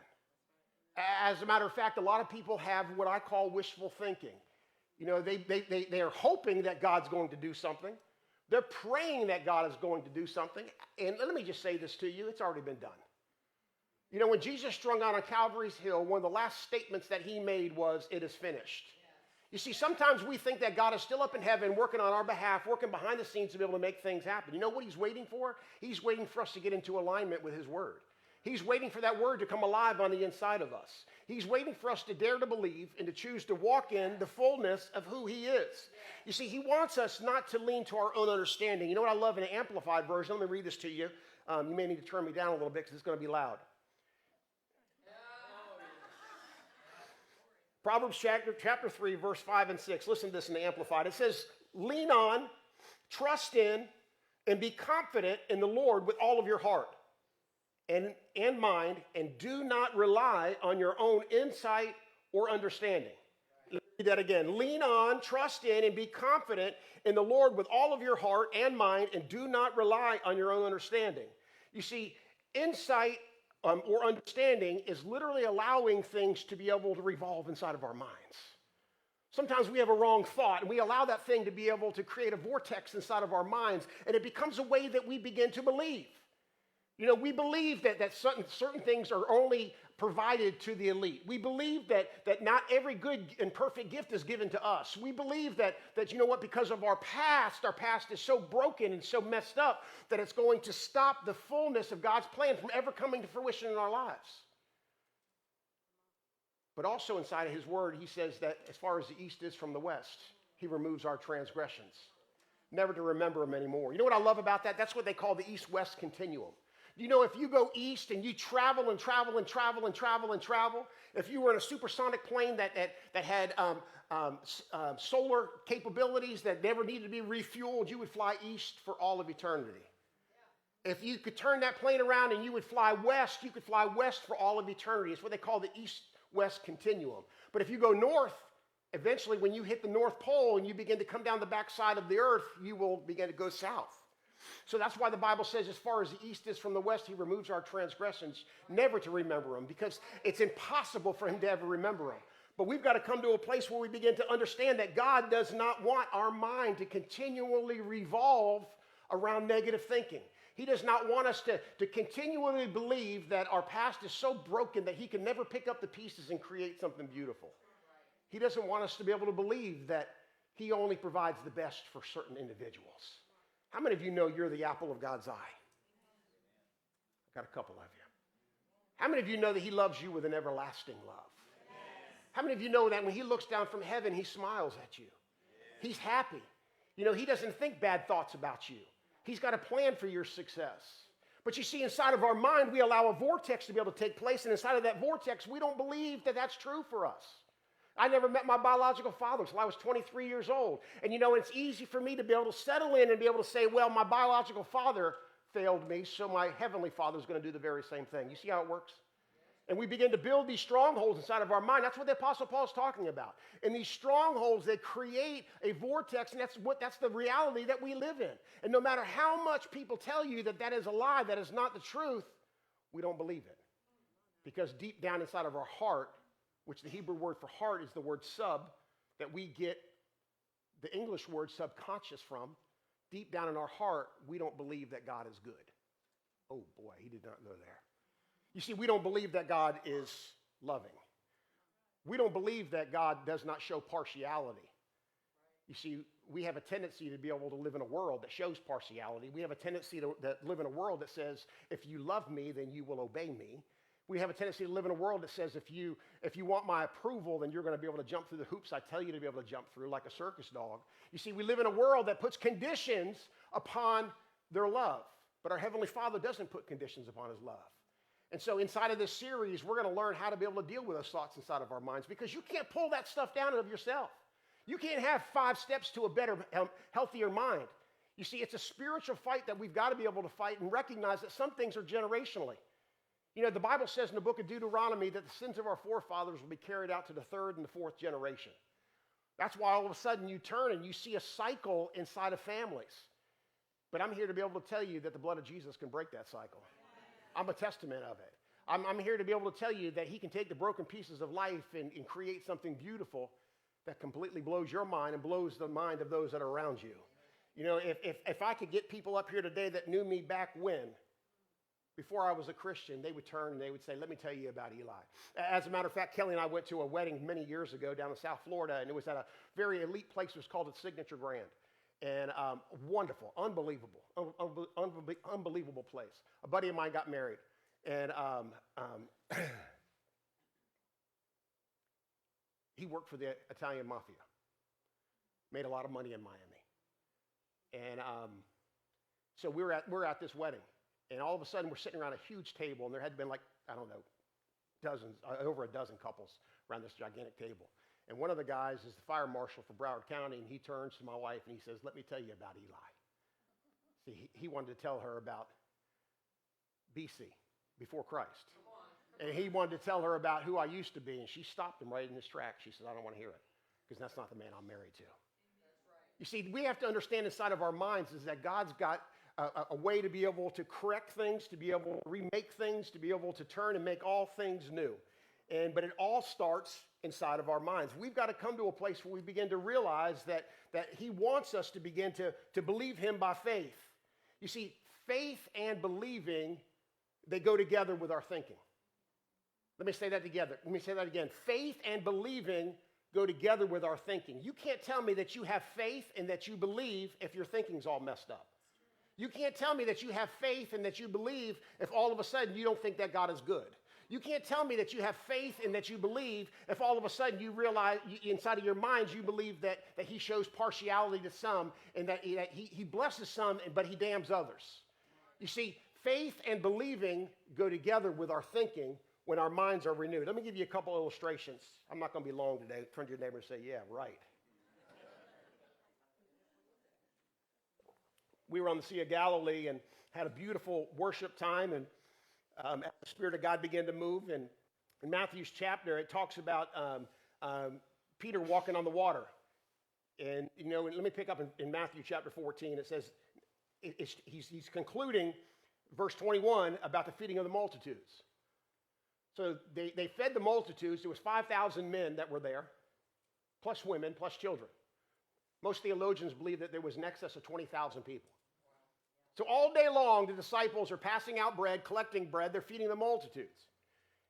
As a matter of fact, a lot of people have what I call wishful thinking. You know, they are hoping that God's going to do something. They're praying that God is going to do something. And let me just say this to you, it's already been done. You know, when Jesus strung out on Calvary's Hill, one of the last statements that he made was, "It is finished." You see, sometimes we think that God is still up in heaven working on our behalf, working behind the scenes to be able to make things happen. You know what he's waiting for? He's waiting for us to get into alignment with his word. He's waiting for that word to come alive on the inside of us. He's waiting for us to dare to believe and to choose to walk in the fullness of who he is. You see, he wants us not to lean to our own understanding. You know what I love in an amplified version? Let me read this to you. You may need to turn me down a little bit because it's going to be loud. Proverbs chapter 3, verse 5 and 6. Listen to this in the Amplified. It says, lean on, trust in, and be confident in the Lord with all of your heart and mind, and do not rely on your own insight or understanding. Let me read that again. Lean on, trust in, and be confident in the Lord with all of your heart and mind, and do not rely on your own understanding. You see, insight or understanding is literally allowing things to be able to revolve inside of our minds. Sometimes we have a wrong thought, and we allow that thing to be able to create a vortex inside of our minds, and it becomes a way that we begin to believe. You know, we believe that certain things are only provided to the elite. We believe that not every good and perfect gift is given to us. We believe that you know what, because of our past is so broken and so messed up that it's going to stop the fullness of God's plan from ever coming to fruition in our lives. But also inside of his word, he says that as far as the east is from the west, he removes our transgressions, never to remember them anymore. You know what I love about that? That's what they call the east-west continuum. You know, if you go east and you travel and travel and travel and travel and travel, if you were in a supersonic plane that had solar capabilities that never needed to be refueled, you would fly east for all of eternity. If you could turn that plane around and you would fly west, you could fly west for all of eternity. It's what they call the east-west continuum. But if you go north, eventually when you hit the North Pole and you begin to come down the backside of the earth, you will begin to go south. So that's why the Bible says, as far as the east is from the west, he removes our transgressions, never to remember them, because it's impossible for him to ever remember them. But we've got to come to a place where we begin to understand that God does not want our mind to continually revolve around negative thinking. He does not want us to continually believe that our past is so broken that he can never pick up the pieces and create something beautiful. He doesn't want us to be able to believe that he only provides the best for certain individuals. How many of you know you're the apple of God's eye? I've got a couple of you. How many of you know that he loves you with an everlasting love? How many of you know that when he looks down from heaven, he smiles at you? He's happy. You know, he doesn't think bad thoughts about you. He's got a plan for your success. But you see, inside of our mind, we allow a vortex to be able to take place, and inside of that vortex, we don't believe that that's true for us. I never met my biological father until I was 23 years old. And you know, it's easy for me to be able to settle in and be able to say, well, my biological father failed me, so my heavenly father is going to do the very same thing. You see how it works? And we begin to build these strongholds inside of our mind. That's what the Apostle Paul is talking about. And these strongholds, they create a vortex, and that's the reality that we live in. And no matter how much people tell you that that is a lie, that is not the truth, we don't believe it. Because deep down inside of our heart, which the Hebrew word for heart is the word sub, that we get the English word subconscious from, deep down in our heart, we don't believe that God is good. Oh boy, he did not go there. You see, we don't believe that God is loving. We don't believe that God does not show partiality. You see, we have a tendency to be able to live in a world that shows partiality. We have a tendency to live in a world that says, if you love me, then you will obey me. We have a tendency to live in a world that says, if you want my approval, then you're going to be able to jump through the hoops I tell you to be able to jump through, like a circus dog. You see, we live in a world that puts conditions upon their love. But our Heavenly Father doesn't put conditions upon his love. And so inside of this series, we're going to learn how to be able to deal with those thoughts inside of our minds, because you can't pull that stuff down of yourself. You can't have 5 steps to a better, healthier mind. You see, it's a spiritual fight that we've got to be able to fight and recognize that some things are generationally. You know, the Bible says in the book of Deuteronomy that the sins of our forefathers will be carried out to the 3rd and the 4th generation. That's why all of a sudden you turn and you see a cycle inside of families. But I'm here to be able to tell you that the blood of Jesus can break that cycle. I'm a testament of it. I'm here to be able to tell you that he can take the broken pieces of life and create something beautiful that completely blows your mind and blows the mind of those that are around you. You know, if I could get people up here today that knew me back when, before I was a Christian, they would turn and they would say, let me tell you about Eli. As a matter of fact, Kelly and I went to a wedding many years ago down in South Florida, and it was at a very elite place. It was called the Signature Grand. And wonderful, unbelievable place. A buddy of mine got married, and he worked for the Italian mafia. Made a lot of money in Miami. And so we're at this wedding. And all of a sudden, we're sitting around a huge table, and there had been over a dozen couples around this gigantic table. And one of the guys is the fire marshal for Broward County, and he turns to my wife and he says, let me tell you about Eli. See, he wanted to tell her about BC, before Christ. And he wanted to tell her about who I used to be, and she stopped him right in his tracks. She said, I don't want to hear it, because that's not the man I'm married to. You see, we have to understand inside of our minds is that God's got a way to be able to correct things, to be able to remake things, to be able to turn and make all things new. But it all starts inside of our minds. We've got to come to a place where we begin to realize that he wants us to begin to believe him by faith. You see, faith and believing, they go together with our thinking. Let me say that together. Let me say that again. Faith and believing go together with our thinking. You can't tell me that you have faith and that you believe if your thinking's all messed up. You can't tell me that you have faith and that you believe if all of a sudden you don't think that God is good. You can't tell me that you have faith and that you believe if all of a sudden you realize inside of your minds you believe that he shows partiality to some and that he blesses some but he damns others. You see, faith and believing go together with our thinking when our minds are renewed. Let me give you a couple illustrations. I'm not going to be long today. Turn to your neighbor and say, yeah, right. We were on the Sea of Galilee and had a beautiful worship time, and as the Spirit of God began to move, and in Matthew's chapter, it talks about Peter walking on the water. And, let me pick up in Matthew chapter 14. It says, he's concluding verse 21 about the feeding of the multitudes. So they fed the multitudes. There was 5,000 men that were there, plus women, plus children. Most theologians believe that there was in excess of 20,000 people. So all day long, the disciples are passing out bread, collecting bread. They're feeding the multitudes.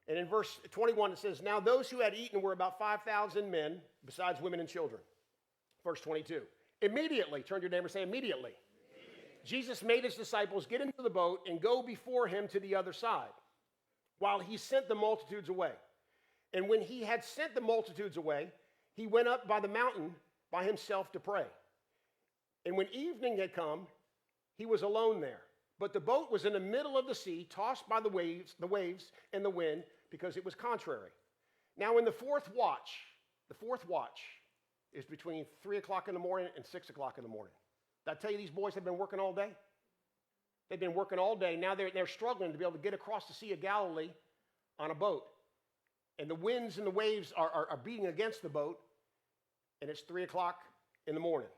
And in verse 21, it says, now those who had eaten were about 5,000 men, besides women and children. Verse 22. Immediately, turn to your neighbor and say, immediately. Jesus made his disciples get into the boat and go before him to the other side, while he sent the multitudes away. And when he had sent the multitudes away, he went up by the mountain by himself to pray. And when evening had come, he was alone there. But the boat was in the middle of the sea, tossed by the waves and the wind, because it was contrary. Now in the fourth watch is between 3 o'clock in the morning and 6 o'clock in the morning. Did I tell you these boys have been working all day? They've been working all day. Now they're struggling to be able to get across the Sea of Galilee on a boat. And the winds and the waves are beating against the boat, and it's 3 o'clock in the morning.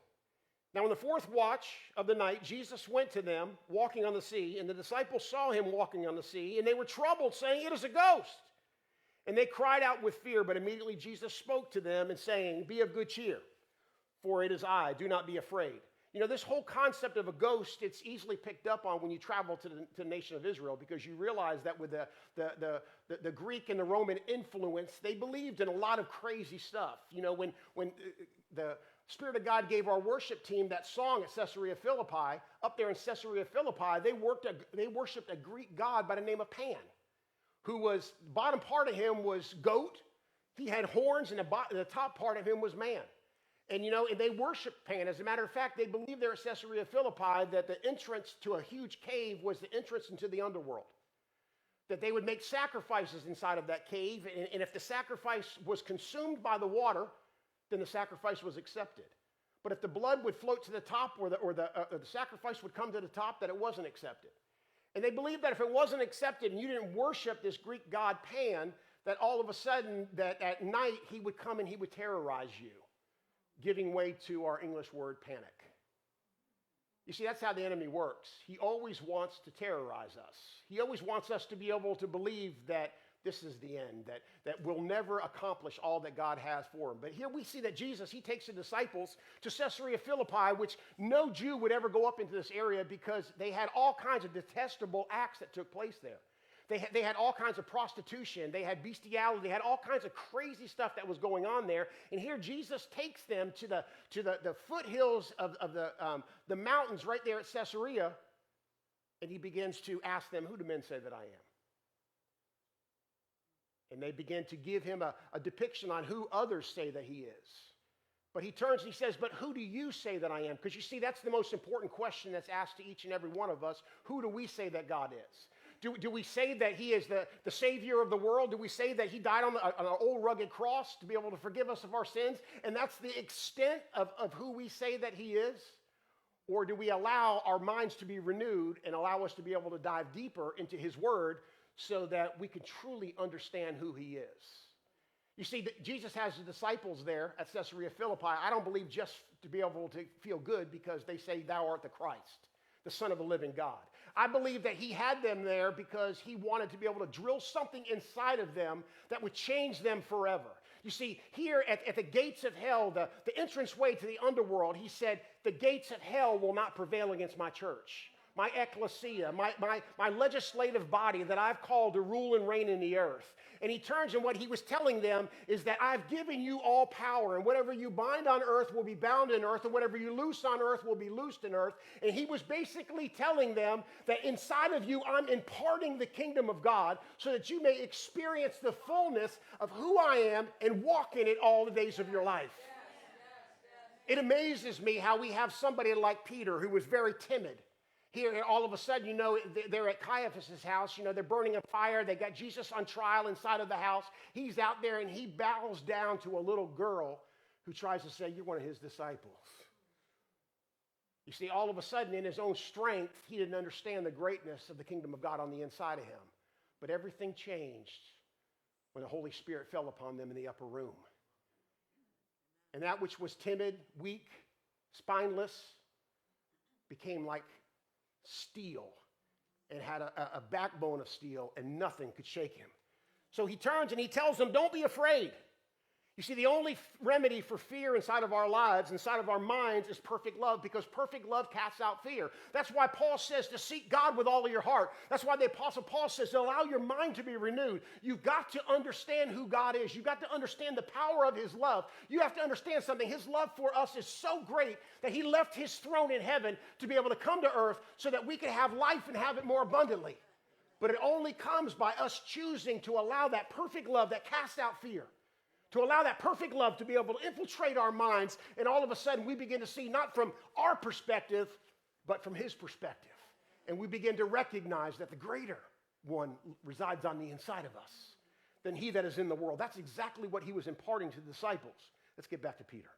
Now, in the fourth watch of the night, Jesus went to them walking on the sea, and the disciples saw him walking on the sea, and they were troubled, saying, it is a ghost. And they cried out with fear, but immediately Jesus spoke to them and saying, be of good cheer, for it is I, do not be afraid. This whole concept of a ghost, it's easily picked up on when you travel to the nation of Israel, because you realize that with the Greek and the Roman influence, they believed in a lot of crazy stuff. When the Spirit of God gave our worship team that song at Caesarea Philippi, up there in Caesarea Philippi, they worshiped a Greek god by the name of Pan, who was, the bottom part of him was goat, he had horns, and the top part of him was man. And they worshiped Pan. As a matter of fact, they believed there at Caesarea Philippi that the entrance to a huge cave was the entrance into the underworld. That they would make sacrifices inside of that cave, and if the sacrifice was consumed by the water, then the sacrifice was accepted. But if the blood would float to the top, or the sacrifice would come to the top, that it wasn't accepted. And they believed that if it wasn't accepted and you didn't worship this Greek god Pan, that all of a sudden, that at night, he would come and he would terrorize you, giving way to our English word panic. You see, that's how the enemy works. He always wants to terrorize us. He always wants us to be able to believe that this is the end, that we'll never accomplish all that God has for him. But here we see that Jesus, he takes the disciples to Caesarea Philippi, which no Jew would ever go up into this area because they had all kinds of detestable acts that took place there. They had all kinds of prostitution. They had bestiality. They had all kinds of crazy stuff that was going on there. And here Jesus takes them to the foothills of the mountains right there at Caesarea, and he begins to ask them, who do men say that I am? And they begin to give him a depiction on who others say that he is. But he turns and he says, but who do you say that I am? Because you see, that's the most important question that's asked to each and every one of us. Who do we say that God is? Do we say that he is the Savior of the world? Do we say that he died on an old rugged cross to be able to forgive us of our sins? And that's the extent of who we say that he is? Or do we allow our minds to be renewed and allow us to be able to dive deeper into his word so that we can truly understand who he is? You see, Jesus has the disciples there at Caesarea Philippi. I don't believe just to be able to feel good because they say, thou art the Christ, the Son of the living God. I believe that he had them there because he wanted to be able to drill something inside of them that would change them forever. You see, here at the gates of hell, the entranceway to the underworld, he said, the gates of hell will not prevail against my church, my ecclesia, my legislative body that I've called to rule and reign in the earth. And he turns, and what he was telling them is that I've given you all power, and whatever you bind on earth will be bound in earth, and whatever you loose on earth will be loosed in earth. And he was basically telling them that inside of you, I'm imparting the kingdom of God so that you may experience the fullness of who I am and walk in it all the days of your life. It amazes me how we have somebody like Peter who was very timid. Here, all of a sudden, you know, they're at Caiaphas' house. You know, they're burning a fire. They got Jesus on trial inside of the house. He's out there, and he bows down to a little girl who tries to say, you're one of his disciples. You see, all of a sudden, in his own strength, he didn't understand the greatness of the kingdom of God on the inside of him. But everything changed when the Holy Spirit fell upon them in the upper room. And that which was timid, weak, spineless, became like steel and had a backbone of steel, and nothing could shake him. So he turns and he tells them, don't be afraid. You see, the only remedy for fear inside of our lives, inside of our minds, is perfect love, because perfect love casts out fear. That's why Paul says to seek God with all of your heart. That's why the Apostle Paul says to allow your mind to be renewed. You've got to understand who God is. You've got to understand the power of his love. You have to understand something. His love for us is so great that he left his throne in heaven to be able to come to earth so that we could have life and have it more abundantly. But it only comes by us choosing to allow that perfect love that casts out fear, to allow that perfect love to be able to infiltrate our minds, and all of a sudden we begin to see not from our perspective, but from his perspective. And we begin to recognize that the greater one resides on the inside of us than he that is in the world. That's exactly what he was imparting to the disciples. Let's get back to Peter.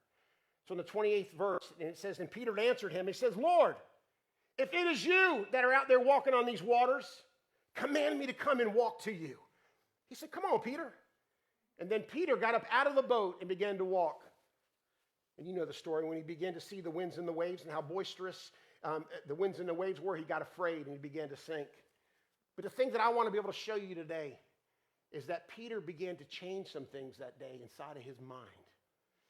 So in the 28th verse, and it says, and Peter answered him, he says, Lord, if it is you that are out there walking on these waters, command me to come and walk to you. He said, come on, Peter. And then Peter got up out of the boat and began to walk. And you know the story. When he began to see the winds and the waves and how boisterous the winds and the waves were, he got afraid and he began to sink. But the thing that I want to be able to show you today is that Peter began to change some things that day inside of his mind.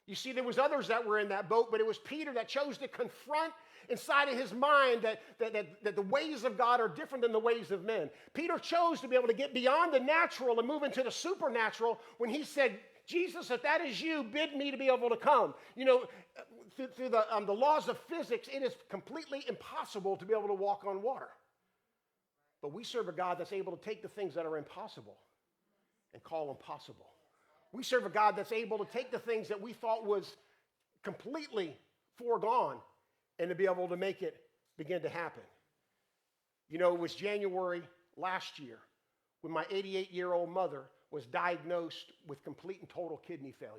You see, there was others that were in that boat, but it was Peter that chose to confront inside of his mind that the ways of God are different than the ways of men. Peter chose to be able to get beyond the natural and move into the supernatural when he said, Jesus, if that is you, bid me to be able to come. You know, through the laws of physics, it is completely impossible to be able to walk on water. But we serve a God that's able to take the things that are impossible and call them possible. We serve a God that's able to take the things that we thought was completely foregone and to be able to make it begin to happen. You know, it was January last year when my 88-year-old mother was diagnosed with complete and total kidney failure.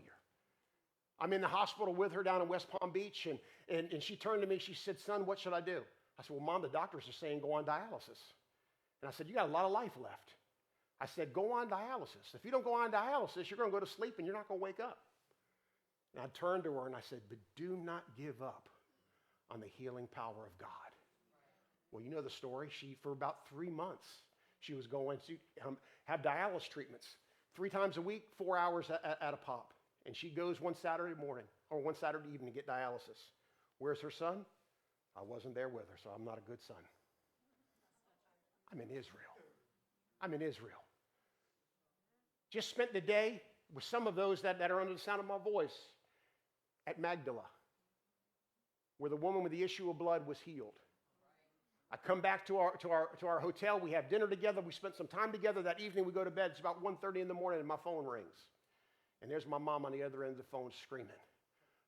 I'm in the hospital with her down in West Palm Beach, and she turned to me, she said, son, what should I do? I said, well, Mom, the doctors are saying go on dialysis. And I said, you got a lot of life left. I said, go on dialysis. If you don't go on dialysis, you're going to go to sleep and you're not going to wake up. And I turned to her and I said, but do not give up on the healing power of God. Well, you know the story. For about 3 months, she was going to have dialysis treatments 3 times a week, 4 hours at a pop. And she goes one Saturday morning or one Saturday evening to get dialysis. Where's her son? I wasn't there with her, so I'm not a good son. I'm in Israel. Just spent the day with some of those that are under the sound of my voice at Magdala, where the woman with the issue of blood was healed. I come back to our hotel. We have dinner together. We spent some time together. That evening we go to bed. It's about 1:30 in the morning and my phone rings. And there's my mom on the other end of the phone screaming,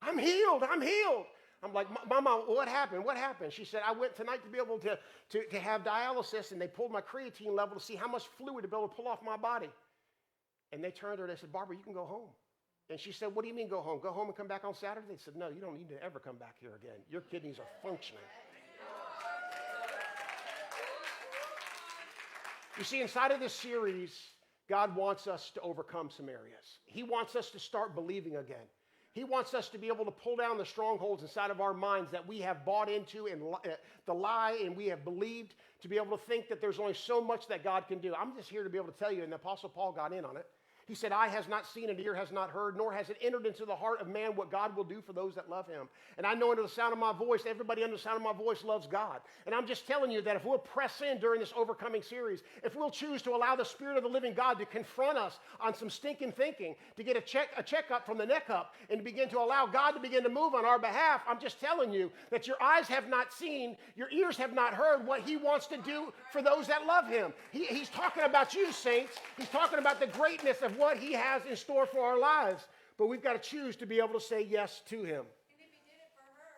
I'm healed, I'm healed. I'm like, Mama, what happened? What happened? She said, I went tonight to be able to have dialysis, and they pulled my creatine level to see how much fluid to be able to pull off my body. And they turned to her and they said, Barbara, you can go home. And she said, what do you mean go home? Go home and come back on Saturday? They said, no, you don't need to ever come back here again. Your kidneys are functioning. You see, inside of this series, God wants us to overcome some areas. He wants us to start believing again. He wants us to be able to pull down the strongholds inside of our minds that we have bought into and the lie and we have believed, to be able to think that there's only so much that God can do. I'm just here to be able to tell you, and the Apostle Paul got in on it. He said, eye has not seen and ear has not heard, nor has it entered into the heart of man what God will do for those that love him. And I know under the sound of my voice, everybody under the sound of my voice loves God. And I'm just telling you that if we'll press in during this overcoming series, if we'll choose to allow the Spirit of the living God to confront us on some stinking thinking, to get a checkup from the neck up, and to begin to allow God to begin to move on our behalf, I'm just telling you that your eyes have not seen, your ears have not heard what he wants to do for those that love him. He's talking about you, saints. He's talking about the greatness of what he has in store for our lives, but we've got to choose to be able to say yes to him. And if he did it for her,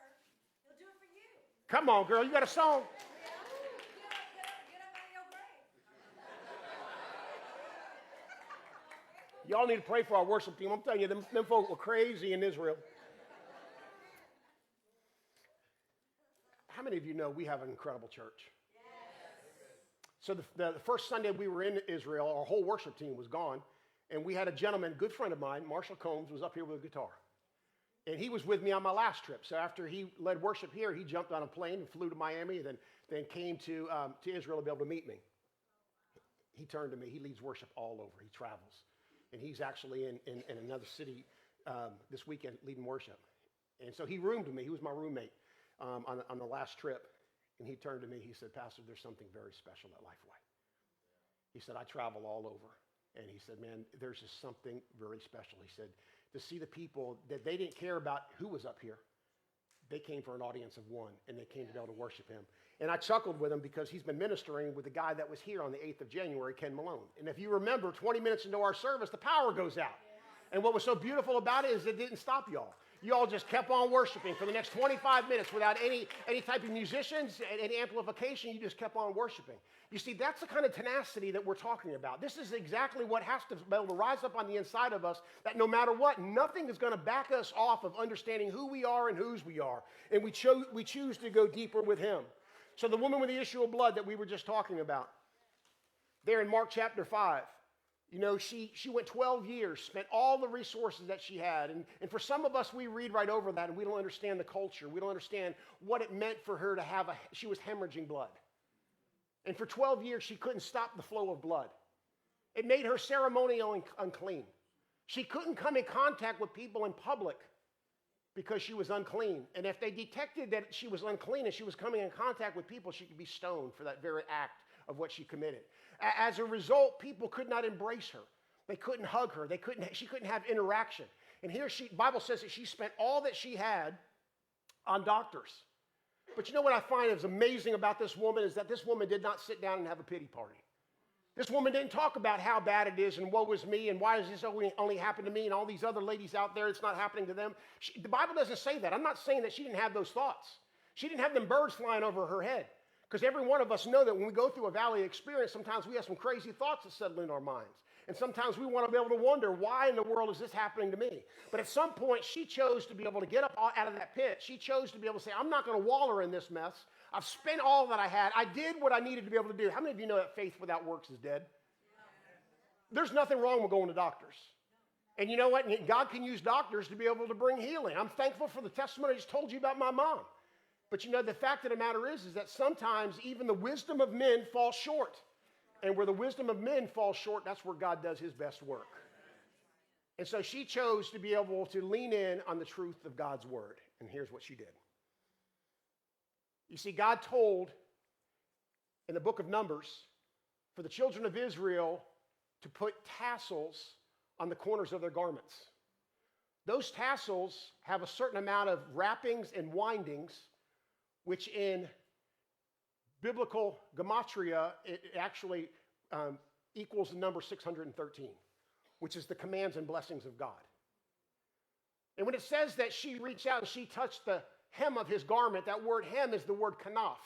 he'll do it for you. Come on, girl, you got a song? Get up out of your grave. Y'all need to pray for our worship team. I'm telling you, them folk were crazy in Israel. How many of you know we have an incredible church? So the first Sunday we were in Israel, our whole worship team was gone. And we had a gentleman, good friend of mine, Marshall Combs, was up here with a guitar. And he was with me on my last trip. So after he led worship here, he jumped on a plane and flew to Miami, and then came to Israel to be able to meet me. He turned to me. He leads worship all over. He travels. And he's actually in another city this weekend leading worship. And so he roomed with me. He was my roommate on the last trip. And he turned to me. He said, Pastor, there's something very special at Lifeway. He said, I travel all over. And he said, man, there's just something very special. He said, to see the people that they didn't care about who was up here. They came for an audience of one, and they came to be able to worship him. And I chuckled with him because he's been ministering with the guy that was here on the 8th of January, Ken Malone. And if you remember, 20 minutes into our service, the power goes out. And what was so beautiful about it is it didn't stop y'all. You all just kept on worshiping for the next 25 minutes without any type of musicians and any amplification. You just kept on worshiping. You see, that's the kind of tenacity that we're talking about. This is exactly what has to be able to rise up on the inside of us, that no matter what, nothing is going to back us off of understanding who we are and whose we are. And we choose to go deeper with him. So the woman with the issue of blood that we were just talking about, there in Mark chapter 5, you know, she went 12 years, spent all the resources that she had. And for some of us, we read right over that and we don't understand the culture. We don't understand what it meant for her to have she was hemorrhaging blood. And for 12 years, she couldn't stop the flow of blood. It made her ceremonially unclean. She couldn't come in contact with people in public because she was unclean. And if they detected that she was unclean and she was coming in contact with people, she could be stoned for that very act of what she committed. As a result, people could not embrace her. They couldn't hug her. She couldn't have interaction. And here the Bible says that she spent all that she had on doctors. But you know what I find is amazing about this woman is that this woman did not sit down and have a pity party. This woman didn't talk about how bad it is and woe is me and why does this only happen to me and all these other ladies out there, it's not happening to them. The Bible doesn't say that. I'm not saying that she didn't have those thoughts. She didn't have them birds flying over her head. Because every one of us know that when we go through a valley experience, sometimes we have some crazy thoughts that settle in our minds. And sometimes we want to be able to wonder, why in the world is this happening to me? But at some point, she chose to be able to get up out of that pit. She chose to be able to say, I'm not going to waller in this mess. I've spent all that I had. I did what I needed to be able to do. How many of you know that faith without works is dead? There's nothing wrong with going to doctors. And you know what? God can use doctors to be able to bring healing. I'm thankful for the testimony I just told you about my mom. But you know, the fact of the matter is that sometimes even the wisdom of men falls short. And where the wisdom of men falls short, that's where God does his best work. And so she chose to be able to lean in on the truth of God's word. And here's what she did. You see, God told in the book of Numbers for the children of Israel to put tassels on the corners of their garments. Those tassels have a certain amount of wrappings and windings, which in biblical gematria, it actually equals the number 613, which is the commands and blessings of God. And when it says that she reached out and she touched the hem of his garment. That word hem is the word kanaf.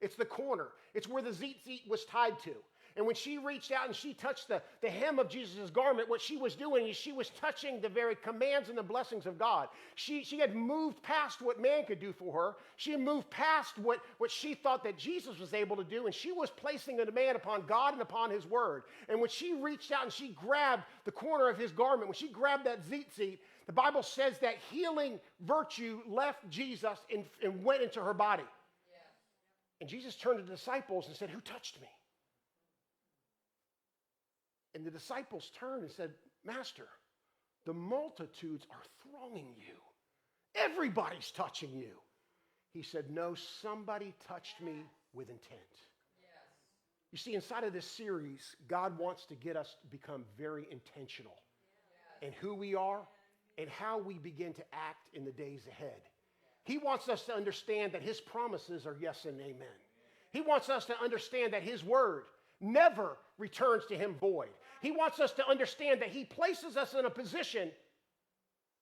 It's the corner. It's where the tzitzit was tied to. And when she reached out and she touched the hem of Jesus' garment, what she was doing is she was touching the very commands and the blessings of God. She had moved past what man could do for her. She had moved past what she thought that Jesus was able to do, and she was placing a demand upon God and upon his word. And when she reached out and she grabbed the corner of his garment, when she grabbed that tzitzit, the Bible says that healing virtue left Jesus and went into her body. And Jesus turned to the disciples and said, "Who touched me?" And the disciples turned and said, "Master, the multitudes are thronging you. Everybody's touching you." He said, "No, somebody touched me with intent." You see, inside of this series, God wants to get us to become very intentional in who we are and how we begin to act in the days ahead. He wants us to understand that his promises are yes and amen. He wants us to understand that his word never returns to him void. He wants us to understand that he places us in a position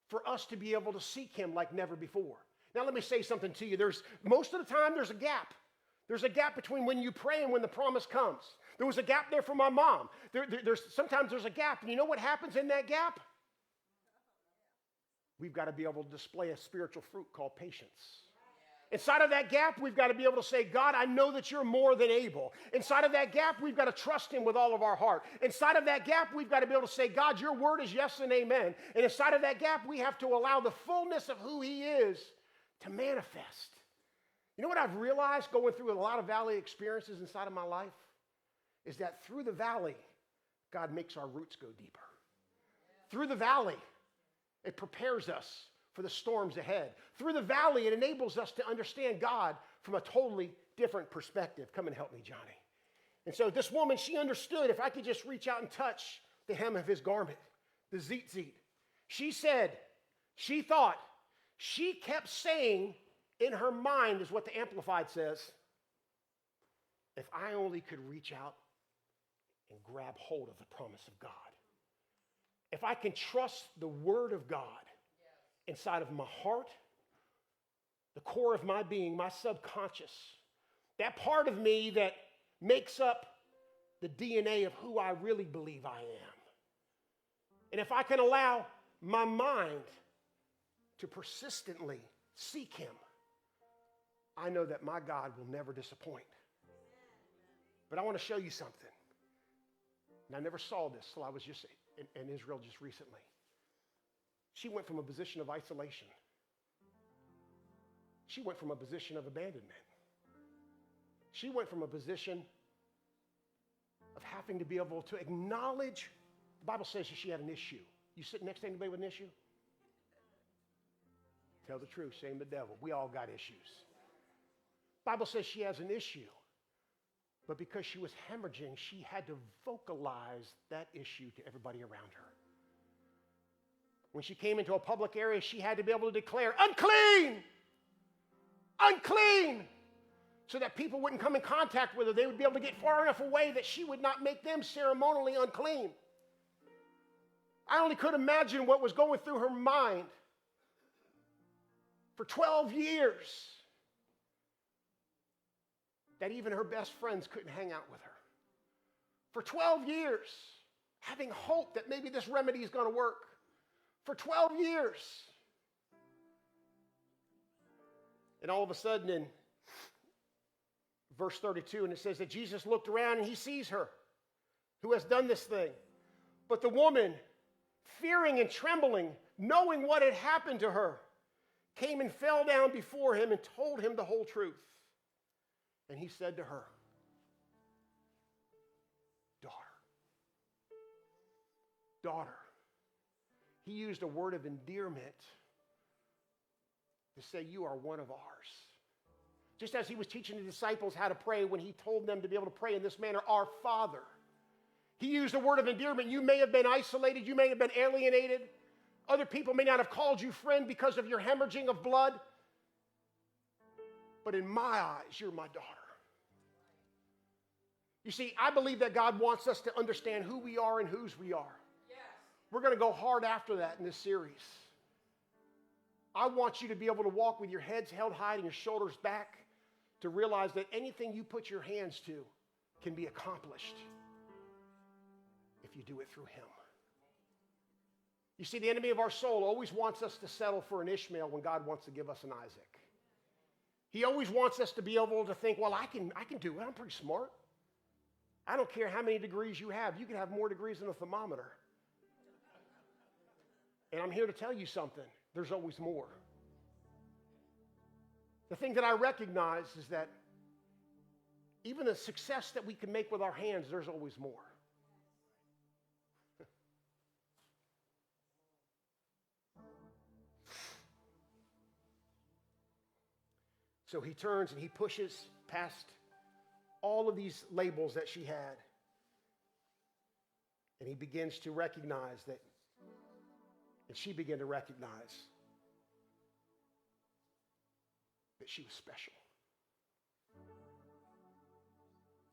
for us to be able to seek him like never before. Now let me say something to you. Most of the time there's a gap. There's a gap between when you pray and when the promise comes. There was a gap there for my mom. Sometimes there's a gap, and you know what happens in that gap? We've got to be able to display a spiritual fruit called patience. Inside of that gap, we've got to be able to say, "God, I know that you're more than able." Inside of that gap, we've got to trust him with all of our heart. Inside of that gap, we've got to be able to say, "God, your word is yes and amen." And inside of that gap, we have to allow the fullness of who he is to manifest. You know what I've realized going through a lot of valley experiences inside of my life? Is that through the valley, God makes our roots go deeper. Through the valley, it prepares us for the storms ahead. Through the valley, it enables us to understand God from a totally different perspective. Come and help me, Johnny. And so this woman, she understood if I could just reach out and touch the hem of his garment, the tzitzit. She said, she thought, she kept saying in her mind, is what the Amplified says, if I only could reach out and grab hold of the promise of God. If I can trust the word of God inside of my heart, the core of my being, my subconscious, that part of me that makes up the DNA of who I really believe I am. And if I can allow my mind to persistently seek him, I know that my God will never disappoint. But I want to show you something. And I never saw this till I was just in Israel just recently. She went from a position of isolation. She went from a position of abandonment. She went from a position of having to be able to acknowledge. The Bible says that she had an issue. You sit next to anybody with an issue? Tell the truth, shame the devil. We all got issues. The Bible says she has an issue. But because she was hemorrhaging, she had to vocalize that issue to everybody around her. When she came into a public area, she had to be able to declare, "Unclean! Unclean!" So that people wouldn't come in contact with her. They would be able to get far enough away that she would not make them ceremonially unclean. I only could imagine what was going through her mind. For 12 years, that even her best friends couldn't hang out with her. For 12 years, having hope that maybe this remedy is going to work. For 12 years. And all of a sudden in verse 32, and it says that Jesus looked around and he sees her who has done this thing. But the woman, fearing and trembling, knowing what had happened to her, came and fell down before him and told him the whole truth. And he said to her, "Daughter." He used a word of endearment to say, "You are one of ours." Just as he was teaching the disciples how to pray when he told them to be able to pray in this manner, "Our Father." He used a word of endearment. You may have been isolated. You may have been alienated. Other people may not have called you friend because of your hemorrhaging of blood. But in my eyes, you're my daughter. You see, I believe that God wants us to understand who we are and whose we are. Yes. We're going to go hard after that in this series. I want you to be able to walk with your heads held high and your shoulders back, to realize that anything you put your hands to can be accomplished if you do it through him. You see, the enemy of our soul always wants us to settle for an Ishmael when God wants to give us an Isaac. He always wants us to be able to think, well, I can do it. I'm pretty smart. I don't care how many degrees you have. You can have more degrees than a thermometer. And I'm here to tell you something. There's always more. The thing that I recognize is that even the success that we can make with our hands, there's always more. So he turns and he pushes past all of these labels that she had. And he begins to recognize that, and she began to recognize that she was special.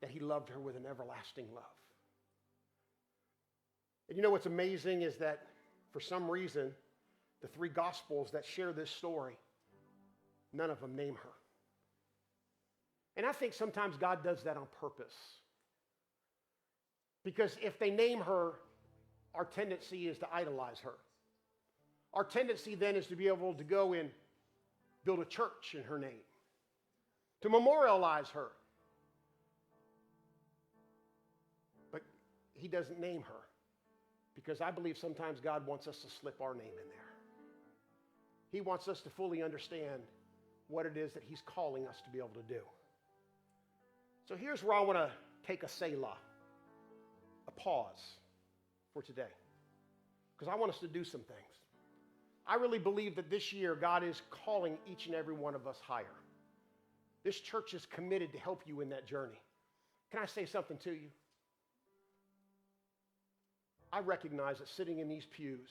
That he loved her with an everlasting love. And you know what's amazing is that for some reason, the three Gospels that share this story, none of them name her. And I think sometimes God does that on purpose. Because if they name her, our tendency is to idolize her. Our tendency then is to be able to go and build a church in her name, to memorialize her. But he doesn't name her, because I believe sometimes God wants us to slip our name in there. He wants us to fully understand what it is that he's calling us to be able to do. So here's where I want to take a Selah, a pause for today, because I want us to do some things. I really believe that this year God is calling each and every one of us higher. This church is committed to help you in that journey. Can I say something to you? I recognize that sitting in these pews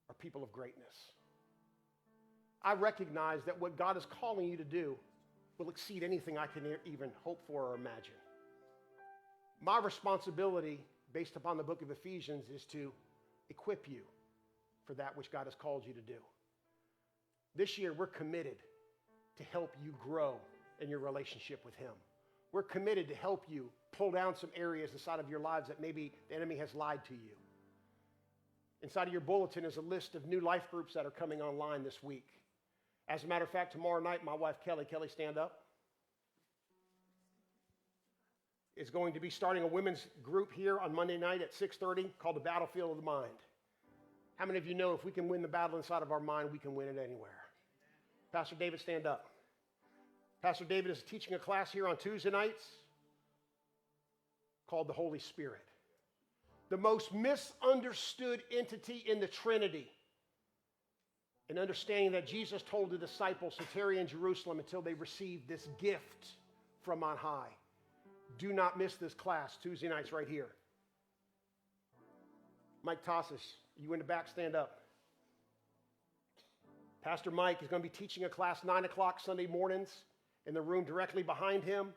are people of greatness. I recognize that what God is calling you to do will exceed anything I can even hope for or imagine. My responsibility, based upon the book of Ephesians, is to equip you for that which God has called you to do. This year, we're committed to help you grow in your relationship with him. We're committed to help you pull down some areas inside of your lives that maybe the enemy has lied to you. Inside of your bulletin is a list of new life groups that are coming online this week. As a matter of fact, tomorrow night, my wife, Kelly, stand up, is going to be starting a women's group here on Monday night at 6:30 called the Battlefield of the Mind. How many of you know if we can win the battle inside of our mind, we can win it anywhere? Pastor David, stand up. Pastor David is teaching a class here on Tuesday nights called the Holy Spirit. The most misunderstood entity in the Trinity. And understanding that Jesus told the disciples to tarry in Jerusalem until they received this gift from on high. Do not miss this class, Tuesday nights right here. Mike Tossis, you in the back, stand up. Pastor Mike is going to be teaching a class 9 o'clock Sunday mornings in the room directly behind him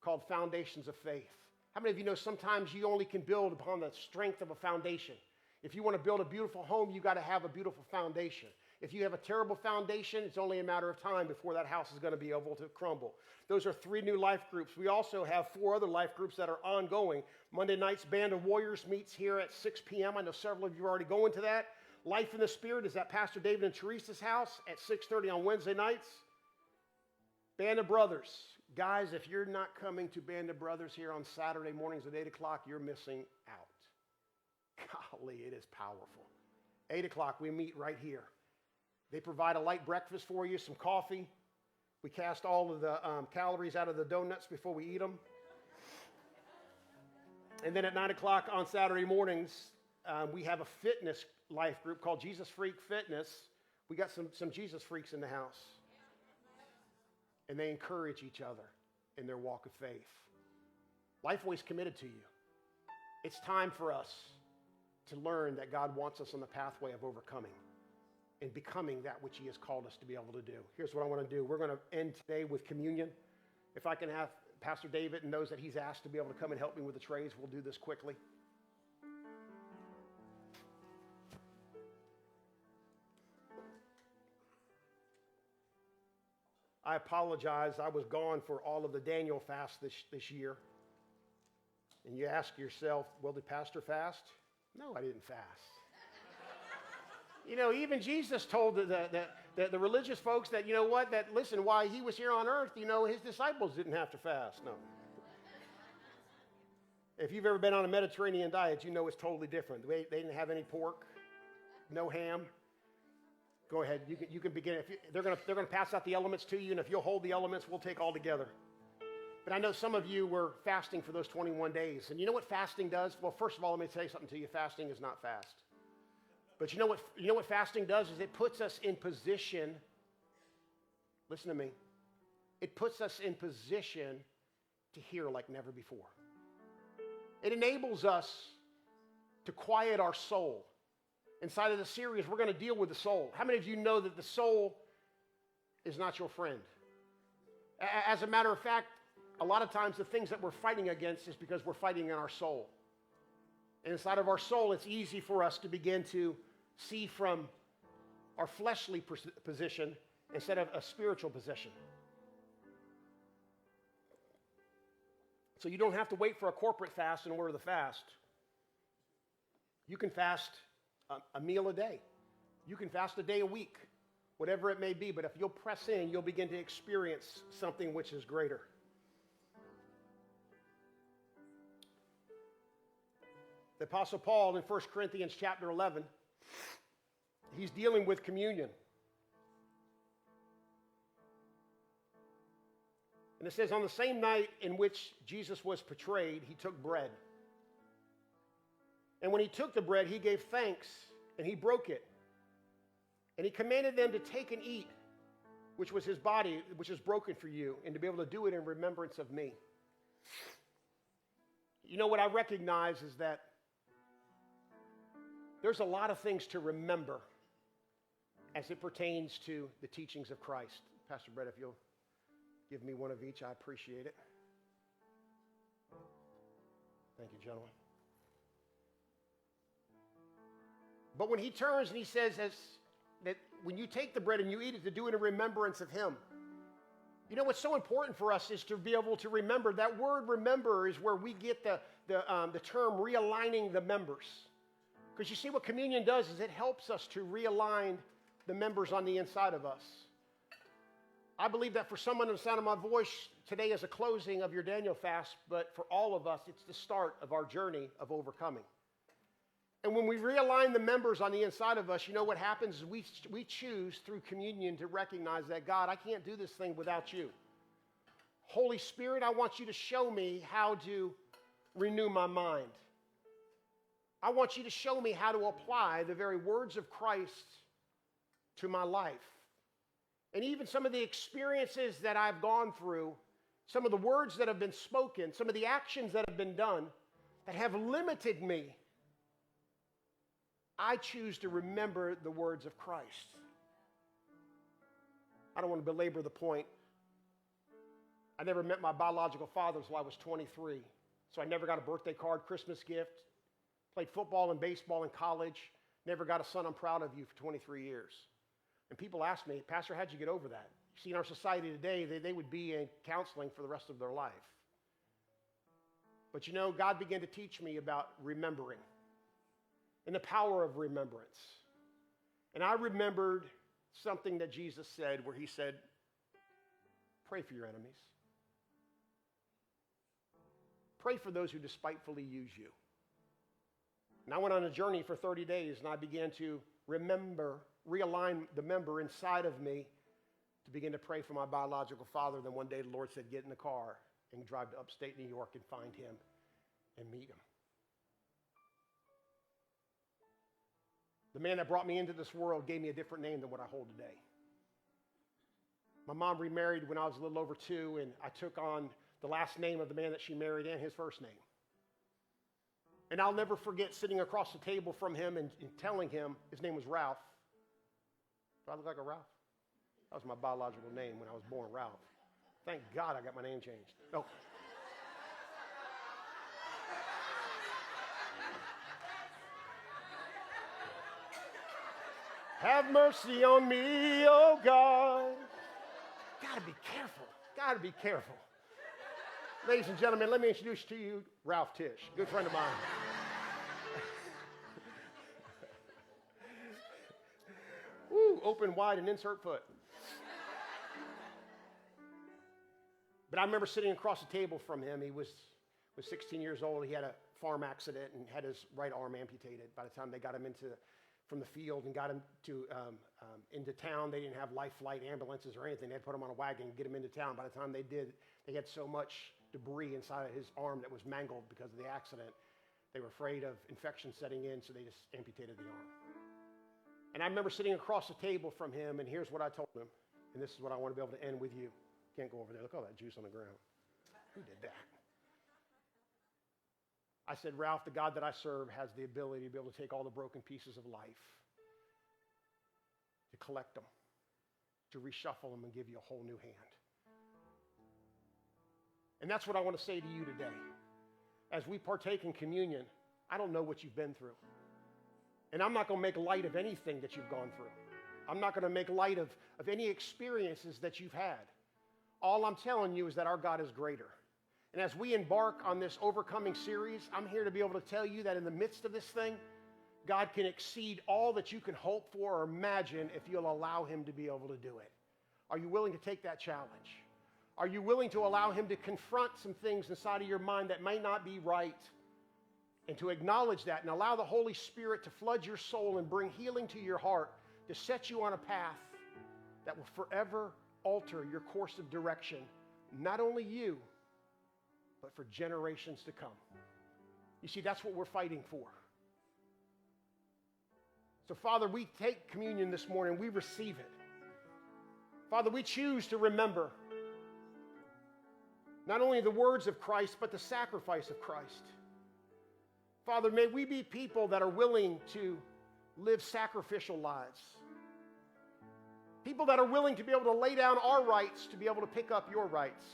called Foundations of Faith. How many of you know sometimes you only can build upon the strength of a foundation? If you want to build a beautiful home, you got to have a beautiful foundation. If you have a terrible foundation, it's only a matter of time before that house is going to be able to crumble. Those are 3 new life groups. We also have 4 other life groups that are ongoing. Monday night's Band of Warriors meets here at 6 p.m. I know several of you are already going to that. Life in the Spirit is at Pastor David and Teresa's house at 6:30 on Wednesday nights. Band of Brothers. Guys, if you're not coming to Band of Brothers here on Saturday mornings at 8 o'clock, you're missing out. Golly, it is powerful. 8 o'clock, we meet right here. They provide a light breakfast for you, some coffee. We cast all of the calories out of the donuts before we eat them. And then at 9 o'clock on Saturday mornings, we have a fitness life group called Jesus Freak Fitness. We got some Jesus freaks in the house. And they encourage each other in their walk of faith. Lifeway's committed to you. It's time for us to learn that God wants us on the pathway of overcoming and becoming that which he has called us to be able to do. Here's what I want to do. We're going to end today with communion. If I can have Pastor David and those that he's asked to be able to come and help me with the trays, we'll do this quickly. I apologize. I was gone for all of the Daniel fast this year. And you ask yourself, well, did Pastor fast? No, I didn't fast. You know, even Jesus told the religious folks that, you know what, that listen, while he was here on earth, you know, his disciples didn't have to fast. No. If you've ever been on a Mediterranean diet, you know it's totally different. They didn't have any pork, no ham. Go ahead, you can begin. They're going to pass out the elements to you, and if you'll hold the elements, we'll take all together. But I know some of you were fasting for those 21 days. And you know what fasting does? Well, first of all, let me tell you something to you. Fasting is not fast. But you know what fasting does is it puts us in position. Listen to me. It puts us in position to hear like never before. It enables us to quiet our soul. Inside of the series, we're going to deal with the soul. How many of you know that the soul is not your friend? As a matter of fact, a lot of times the things that we're fighting against is because we're fighting in our soul. And inside of our soul, it's easy for us to begin to see from our fleshly position instead of a spiritual position. So you don't have to wait for a corporate fast in order to fast. You can fast a meal a day. You can fast a day a week, whatever it may be. But if you'll press in, you'll begin to experience something which is greater. The Apostle Paul in 1 Corinthians chapter 11, he's dealing with communion. And it says, on the same night in which Jesus was betrayed, he took bread. And when he took the bread, he gave thanks, and he broke it. And he commanded them to take and eat, which was his body, which is broken for you, and to be able to do it in remembrance of me. You know what I recognize is that there's a lot of things to remember as it pertains to the teachings of Christ. Pastor Brett, if you'll give me one of each, I appreciate it. Thank you, gentlemen. But when he turns and he says that when you take the bread and you eat it, to do it in remembrance of him. You know what's so important for us is to be able to remember. That word remember is where we get the term realigning the members. Because you see what communion does is it helps us to realign the members on the inside of us. I believe that for someone in the sound of my voice, today is a closing of your Daniel fast, but for all of us, it's the start of our journey of overcoming. And when we realign the members on the inside of us, you know what happens is we choose through communion to recognize that, God, I can't do this thing without you. Holy Spirit, I want you to show me how to renew my mind. I want you to show me how to apply the very words of Christ to my life. And even some of the experiences that I've gone through, some of the words that have been spoken, some of the actions that have been done that have limited me, I choose to remember the words of Christ. I don't want to belabor the point. I never met my biological father until I was 23. So I never got a birthday card, Christmas gift. Played football and baseball in college. Never got a son I'm proud of you for 23 years. And people ask me, Pastor, how'd you get over that? You see, in our society today, they would be in counseling for the rest of their life. But you know, God began to teach me about remembering and the power of remembrance. And I remembered something that Jesus said where he said, pray for your enemies. Pray for those who despitefully use you. And I went on a journey for 30 days and I began to realign the member inside of me to begin to pray for my biological father. Then one day the Lord said, get in the car and drive to upstate New York and find him and meet him. The man that brought me into this world gave me a different name than what I hold today. My mom remarried when I was a little over 2, and I took on the last name of the man that she married and his first name. And I'll never forget sitting across the table from him and telling him his name was Ralph. Do I look like a Ralph? That was my biological name when I was born, Ralph. Thank God I got my name changed. No. Have mercy on me, oh God. God, Gotta be careful. Gotta be careful. Ladies and gentlemen, let me introduce to you Ralph Tish, good friend of mine. Woo, open wide and insert foot. But I remember sitting across the table from him. He was 16 years old. He had a farm accident and had his right arm amputated. By the time they got him from the field and got him into town, they didn't have life flight ambulances or anything. They had to put him on a wagon and get him into town. By the time they did, they had so much debris inside of his arm that was mangled because of the accident. They were afraid of infection setting in, so they just amputated the arm. And I remember sitting across the table from him, and here's what I told him. And this is what I want to be able to end with you. Can't go over there. Look at all that juice on the ground. Who did that? I said, Ralph, the God that I serve has the ability to be able to take all the broken pieces of life, to collect them, to reshuffle them and give you a whole new hand. And that's what I want to say to you today. As we partake in communion, I don't know what you've been through. And I'm not going to make light of anything that you've gone through. I'm not going to make light of any experiences that you've had. All I'm telling you is that our God is greater. And as we embark on this overcoming series, I'm here to be able to tell you that in the midst of this thing, God can exceed all that you can hope for or imagine if you'll allow him to be able to do it. Are you willing to take that challenge? Are you willing to allow him to confront some things inside of your mind that may not be right, and to acknowledge that and allow the Holy Spirit to flood your soul and bring healing to your heart, to set you on a path that will forever alter your course of direction, not only you, but for generations to come. You see, that's what we're fighting for. So, Father, we take communion this morning. We receive it. Father, we choose to remember not only the words of Christ, but the sacrifice of Christ. Father, may we be people that are willing to live sacrificial lives. People that are willing to be able to lay down our rights to be able to pick up your rights.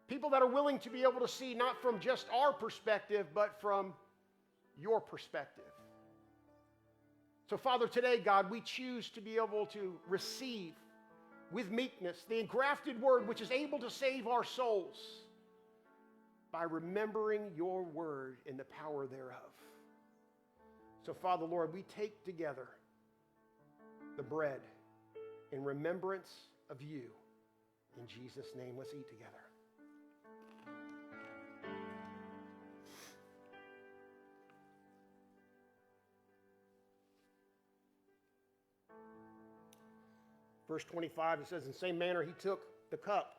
People that are willing to be able to see not from just our perspective, but from your perspective. So, Father, today, God, we choose to be able to receive with meekness the engrafted word which is able to save our souls by remembering your word in the power thereof. So, Father, Lord, we take together the bread in remembrance of you. In Jesus' name, let's eat together. Verse 25, it says, in the same manner he took the cup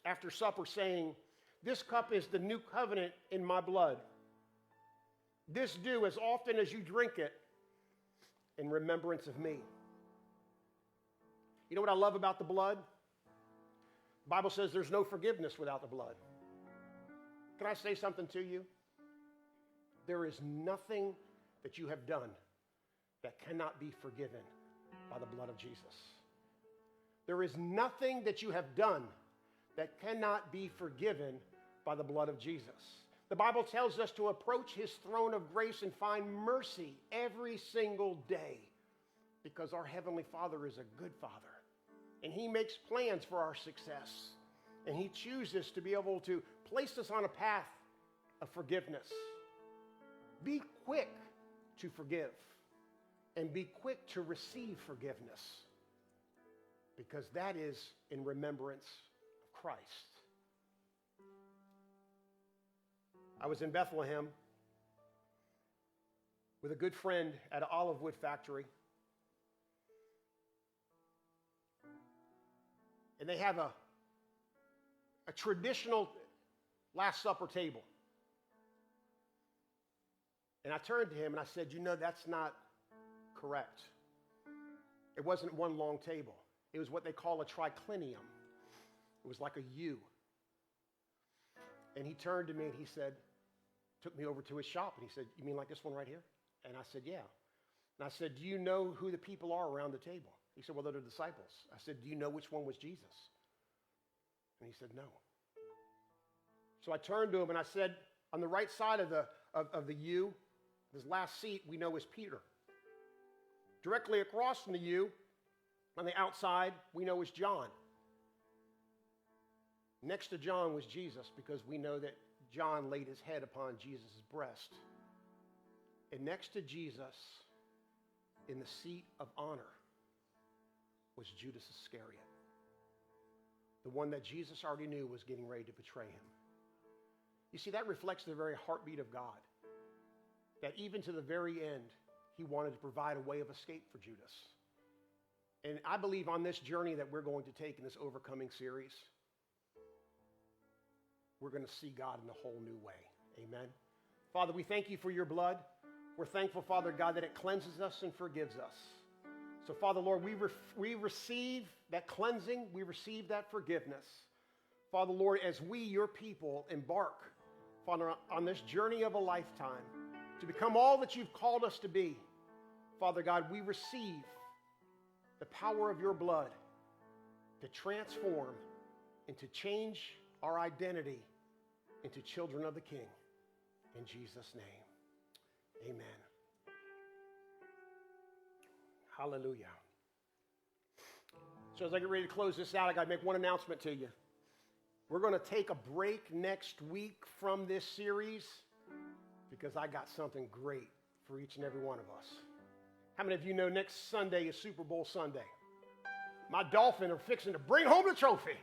after supper, saying, this cup is the new covenant in my blood. This do as often as you drink it in remembrance of me. You know what I love about the blood? The Bible says there's no forgiveness without the blood. Can I say something to you? There is nothing that you have done that cannot be forgiven by the blood of Jesus. There is nothing that you have done that cannot be forgiven by the blood of Jesus. The Bible tells us to approach his throne of grace and find mercy every single day because our Heavenly Father is a good Father. And he makes plans for our success. And he chooses to be able to place us on a path of forgiveness. Be quick to forgive and be quick to receive forgiveness, because that is in remembrance of Christ. I was in Bethlehem with a good friend at an olive wood factory. And they have a traditional Last Supper table. And I turned to him and I said, you know, that's not correct. It wasn't one long table. It was what they call a triclinium. It was like a U. And he turned to me and he said, took me over to his shop and he said, you mean like this one right here? And I said, yeah. And I said, do you know who the people are around the table? He said, well, they're the disciples. I said, do you know which one was Jesus? And he said, no. So I turned to him and I said, on the right side of the U, this last seat we know is Peter. Directly across from the U, on the outside, we know is John. Next to John was Jesus, because we know that John laid his head upon Jesus' breast. And next to Jesus, in the seat of honor, was Judas Iscariot, the one that Jesus already knew was getting ready to betray him. You see, that reflects the very heartbeat of God, that even to the very end, he wanted to provide a way of escape for Judas. And I believe on this journey that we're going to take in this overcoming series, we're going to see God in a whole new way. Amen. Father, we thank you for your blood. We're thankful, Father God, that it cleanses us and forgives us. So, Father, Lord, we receive that cleansing. We receive that forgiveness. Father, Lord, as we, your people, embark, Father, on this journey of a lifetime to become all that you've called us to be, Father God, we receive the power of your blood to transform and to change our identity into children of the King. In Jesus' name, amen. Hallelujah. So as I get ready to close this out, I got to make one announcement to you. We're going to take a break next week from this series because I got something great for each and every one of us. How many of you know next Sunday is Super Bowl Sunday? My Dolphins are fixing to bring home the trophy.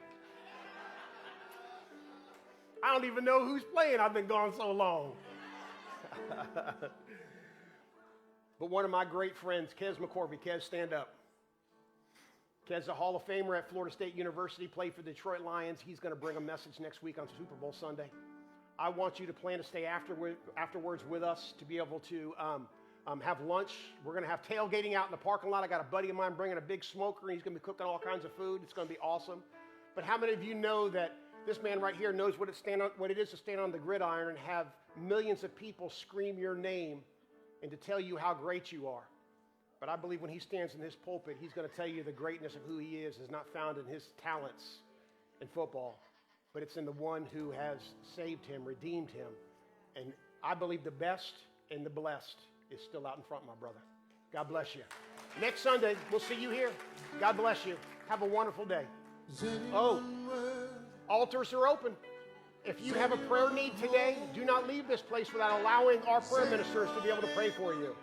I don't even know who's playing. I've been gone so long. But one of my great friends, Kez McCorvey. Kez, stand up. Kez is a Hall of Famer at Florida State University, played for the Detroit Lions. He's going to bring a message next week on Super Bowl Sunday. I want you to plan to stay afterwards with us to be able to have lunch. We're going to have tailgating out in the parking lot. I got a buddy of mine bringing a big smoker, and he's going to be cooking all kinds of food. It's going to be awesome. But how many of you know that this man right here knows what it is to stand on the gridiron and have millions of people scream your name and to tell you how great you are? But I believe when he stands in his pulpit, he's going to tell you the greatness of who he is not found in his talents in football, but it's in the one who has saved him, redeemed him. And I believe the best and the blessed is still out in front, my brother. God bless you. Next Sunday, we'll see you here. God bless you. Have a wonderful day. Oh, altars are open. If you have a prayer need today, do not leave this place without allowing our prayer ministers to be able to pray for you.